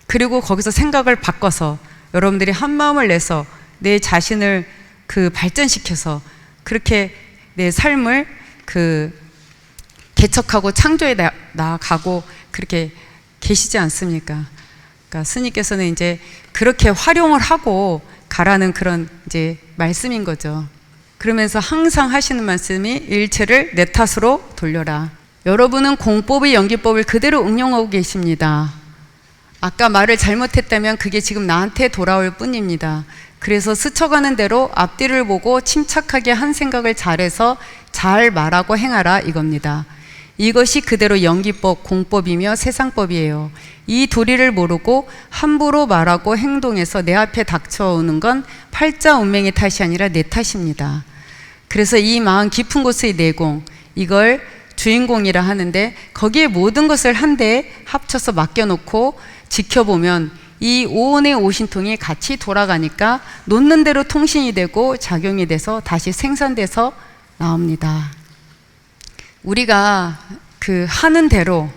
그리고 거기서 생각을 바꿔서 여러분들이 한 마음을 내서 내 자신을 발전시켜서 그렇게 내 삶을 그 개척하고 창조해 나가고 그렇게 계시지 않습니까? 그러니까 스님께서는 이제 그렇게 활용을 하고 가라는 그런 이제 말씀인 거죠. 그러면서 항상 하시는 말씀이 일체를 내 탓으로 돌려라. 여러분은 공법의 연기법을 그대로 응용하고 계십니다. 아까 말을 잘못했다면 그게 지금 나한테 돌아올 뿐입니다. 그래서 스쳐가는 대로 앞뒤를 보고 침착하게 한 생각을 잘해서 잘 말하고 행하라 이겁니다. 이것이 그대로 연기법, 공법이며 세상법이에요. 이 도리를 모르고 함부로 말하고 행동해서 내 앞에 닥쳐오는 건 팔자 운명의 탓이 아니라 내 탓입니다. 그래서 이 마음 깊은 곳의 내공, 이걸 주인공이라 하는데 거기에 모든 것을 한데 합쳐서 맡겨놓고 지켜보면 이 오온의 오신통이 같이 돌아가니까 놓는 대로 통신이 되고 작용이 돼서 다시 생산돼서 나옵니다. 우리가 그 하는 대로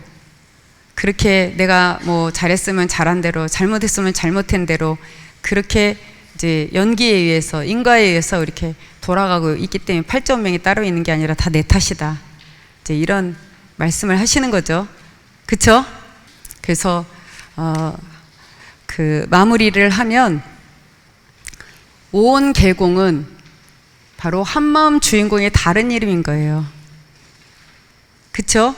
그렇게 내가 뭐 잘했으면 잘한 대로 잘못했으면 잘못한 대로 그렇게 이제 연기에 의해서 인과에 의해서 이렇게 돌아가고 있기 때문에 팔자운명이 따로 있는 게 아니라 다 내 탓이다. 이제 이런 말씀을 하시는 거죠. 그쵸? 그래서 그 마무리를 하면 오온 개공은 바로 한마음 주인공의 다른 이름인 거예요. 그쵸?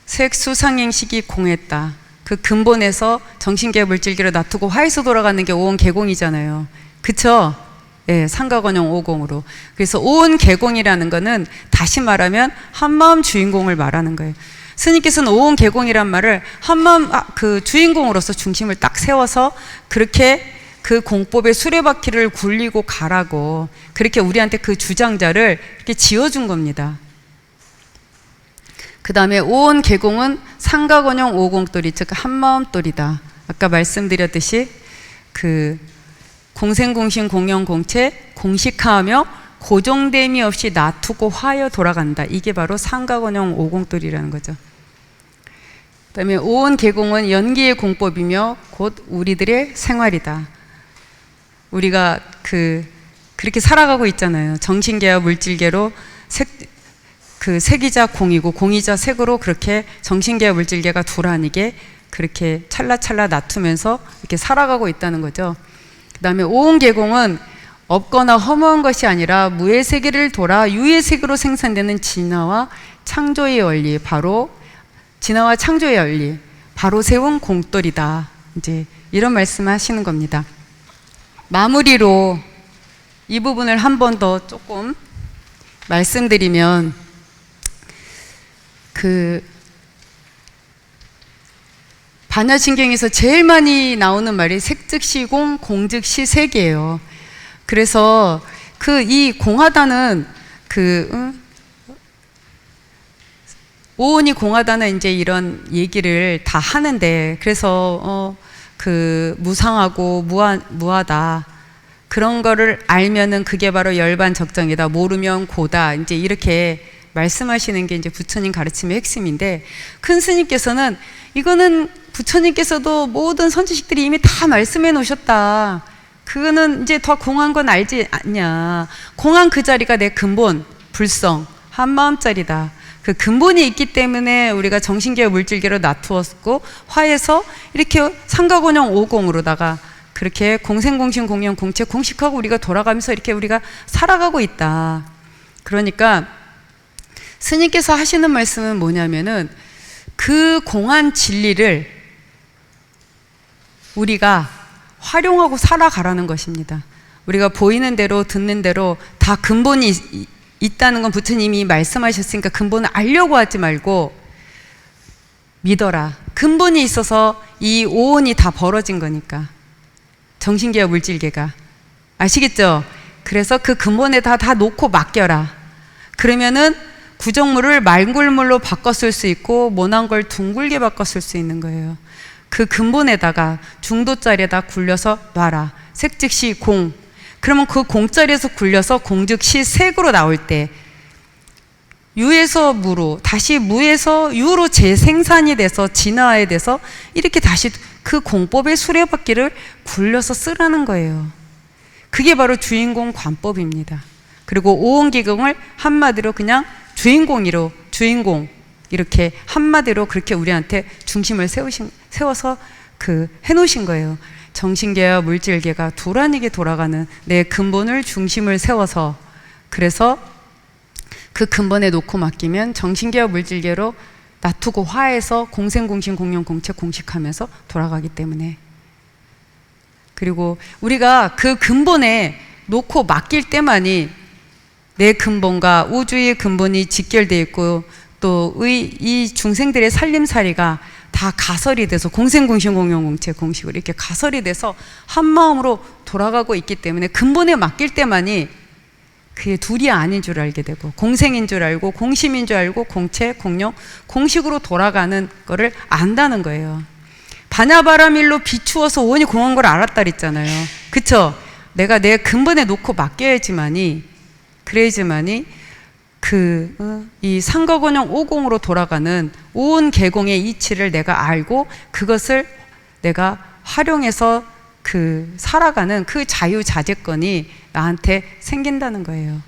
색수상행식이 공했다. 그 근본에서 정신계 물질계로 놔두고 화에서 돌아가는 게 오온 개공이잖아요. 그쵸? 예, 삼가건용 오공으로. 그래서 오온 개공이라는 거는 다시 말하면 한마음 주인공을 말하는 거예요. 스님께서는 오온 개공이란 말을 한마음 그 주인공으로서 중심을 딱 세워서 그렇게 그 공법의 수레바퀴를 굴리고 가라고 그렇게 우리한테 그 주장자를 이렇게 지어준 겁니다. 그 다음에 오온 개공은 상가건용 오공돌이 즉 한마음돌이다. 아까 말씀드렸듯이 그 공생공신 공영공체 공식화하며 고정됨이 없이 놔두고 화여 돌아간다. 이게 바로 상가건용 오공돌이라는 거죠. 그 다음에 오온 개공은 연기의 공법이며 곧 우리들의 생활이다. 우리가 그렇게 살아가고 있잖아요. 정신계와 물질계로 색이자 공이고 공이자 색으로 그렇게 정신계와 물질계가 두라니게 그렇게 찰나찰나 놔두면서 이렇게 살아가고 있다는 거죠. 그 다음에 오온 개공은 없거나 허무한 것이 아니라 무의 세계를 돌아 유의 세계로 생산되는 진화와 창조의 원리, 바로 진화와 창조의 원리, 바로 세운 공돌이다. 이제 이런 말씀을 하시는 겁니다. 마무리로 이 부분을 한 번 더 조금 말씀드리면 반야신경에서 제일 많이 나오는 말이 색즉시 공, 공즉시 색이에요. 그래서 이 공하다는 오온이 공하다는 이제 이런 얘기를 다 하는데, 그래서 무상하고 무하다 그런 거를 알면은 그게 바로 열반적정이다. 모르면 고다. 이제 이렇게 말씀하시는 게 이제 부처님 가르침의 핵심인데, 큰 스님께서는 이거는 부처님께서도 모든 선지식들이 이미 다 말씀해 놓으셨다. 그거는 이제 더 공한 건 알지 않냐. 공한 그 자리가 내 근본, 불성, 한마음짜리다. 그 근본이 있기 때문에 우리가 정신계와 물질계로 놔두었고 화에서 이렇게 상가곤영 오공으로다가 그렇게 공생공신 공영 공체 공식하고 우리가 돌아가면서 이렇게 우리가 살아가고 있다. 그러니까 스님께서 하시는 말씀은 뭐냐면은 그 공한 진리를 우리가 활용하고 살아가라는 것입니다. 우리가 보이는 대로 듣는 대로 다 근본이 있다는 건 부처님이 말씀하셨으니까 근본을 알려고 하지 말고 믿어라. 근본이 있어서 이 오온이 다 벌어진 거니까. 정신계와 물질계가. 아시겠죠? 그래서 그 근본에다 다 놓고 맡겨라. 그러면은 구정물을 맑물로 바꿨을 수 있고 모난 걸 둥글게 바꿨을 수 있는 거예요. 그 근본에다가 중도자리에다 굴려서 놔라. 색즉시 공. 그러면 그 공자리에서 굴려서 공즉시 색으로 나올 때 유에서 무로, 다시 무에서 유로 재생산이 돼서 진화에 돼서 이렇게 다시 그 공법의 수레바퀴를 굴려서 쓰라는 거예요. 그게 바로 주인공 관법입니다. 그리고 오온기공을 한마디로 그냥 주인공 이렇게 한마디로 그렇게 우리한테 중심을 세워서 해놓으신 거예요. 정신계와 물질계가 도란이게 돌아가는 내 근본을 중심을 세워서, 그래서 그 근본에 놓고 맡기면 정신계와 물질계로 놔두고 화해서 공생공신 공용공체 공식하면서 돌아가기 때문에, 그리고 우리가 그 근본에 놓고 맡길 때만이 내 근본과 우주의 근본이 직결되어 있고 또 이 중생들의 살림살이가 다 가설이 돼서 공생공신 공용공체 공식으로 이렇게 가설이 돼서 한 마음으로 돌아가고 있기 때문에 근본에 맡길 때만이 그게 둘이 아닌 줄 알게 되고 공생인 줄 알고 공심인 줄 알고 공체, 공용, 공식으로 돌아가는 거를 안다는 거예요. 반야바라밀로 비추어서 원이 공한 걸 알았다 그랬잖아요. 그쵸? 내가 내 근본에 놓고 맡겨야지만이, 그래야지만이 이 상거건용 오공으로 돌아가는 온 계공의 이치를 내가 알고 그것을 내가 활용해서 살아가는 그 자유자재권이 나한테 생긴다는 거예요.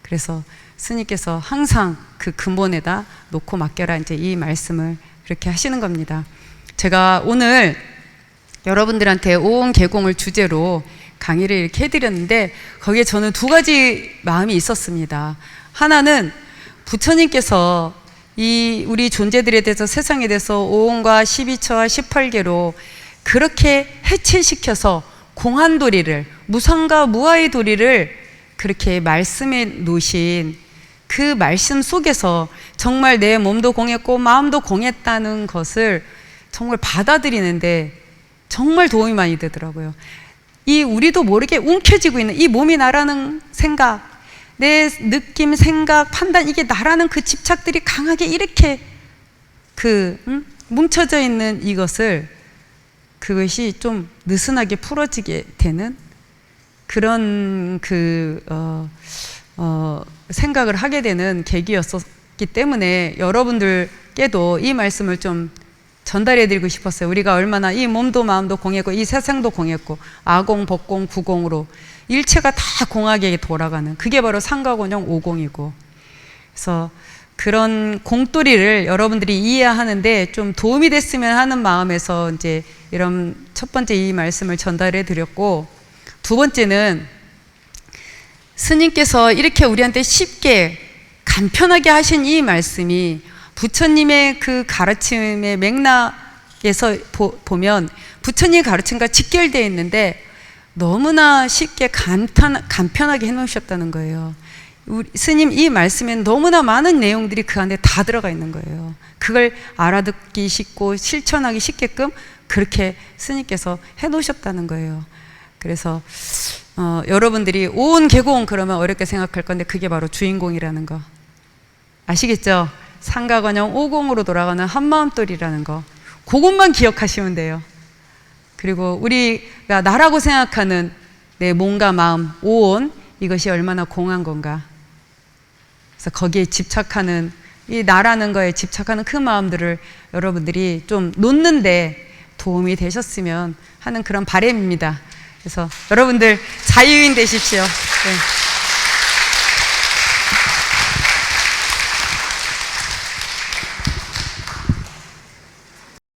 그래서 스님께서 항상 그 근본에다 놓고 맡겨라, 이제 이 말씀을 그렇게 하시는 겁니다. 제가 오늘 여러분들한테 온 계공을 주제로 강의를 이렇게 해드렸는데 거기에 저는 두 가지 마음이 있었습니다. 하나는 부처님께서 이 우리 존재들에 대해서, 세상에 대해서 오온과 12처와 18개로 그렇게 해체시켜서 공한도리를, 무상과 무아의 도리를 그렇게 말씀해 놓으신 그 말씀 속에서 정말 내 몸도 공했고 마음도 공했다는 것을 정말 받아들이는데 정말 도움이 많이 되더라고요. 이 우리도 모르게 움켜쥐고 있는 이 몸이 나라는 생각, 내 느낌, 생각, 판단, 이게 나라는 그 집착들이 강하게 이렇게 뭉쳐져 있는 그것이 좀 느슨하게 풀어지게 되는 그런 생각을 하게 되는 계기였었기 때문에 여러분들께도 이 말씀을 좀 전달해 드리고 싶었어요. 우리가 얼마나 이 몸도 마음도 공했고 이 세상도 공했고 아공, 법공, 구공으로 일체가 다 공하게 돌아가는, 그게 바로 상가곤용 오공이고, 그래서 그런 공돌이를 여러분들이 이해하는데 좀 도움이 됐으면 하는 마음에서 이제 이런 첫 번째 이 말씀을 전달해 드렸고, 두 번째는 스님께서 이렇게 우리한테 쉽게 간편하게 하신 이 말씀이 부처님의 그 가르침의 맥락에서 보면 부처님의 가르침과 직결되어 있는데 너무나 쉽게 간편하게 해놓으셨다는 거예요. 스님 이 말씀엔 너무나 많은 내용들이 그 안에 다 들어가 있는 거예요. 그걸 알아듣기 쉽고 실천하기 쉽게끔 그렇게 스님께서 해놓으셨다는 거예요. 그래서 여러분들이 온 계공 그러면 어렵게 생각할 건데 그게 바로 주인공이라는 거 아시겠죠? 상가건영 오공으로 돌아가는 한마음돌이라는 거, 그것만 기억하시면 돼요. 그리고 우리가 나라고 생각하는 내 몸과 마음, 오온, 이것이 얼마나 공한 건가. 그래서 거기에 집착하는, 이 나라는 거에 집착하는 그 마음들을 여러분들이 좀 놓는데 도움이 되셨으면 하는 그런 바람입니다. 그래서 여러분들 자유인 되십시오. 네.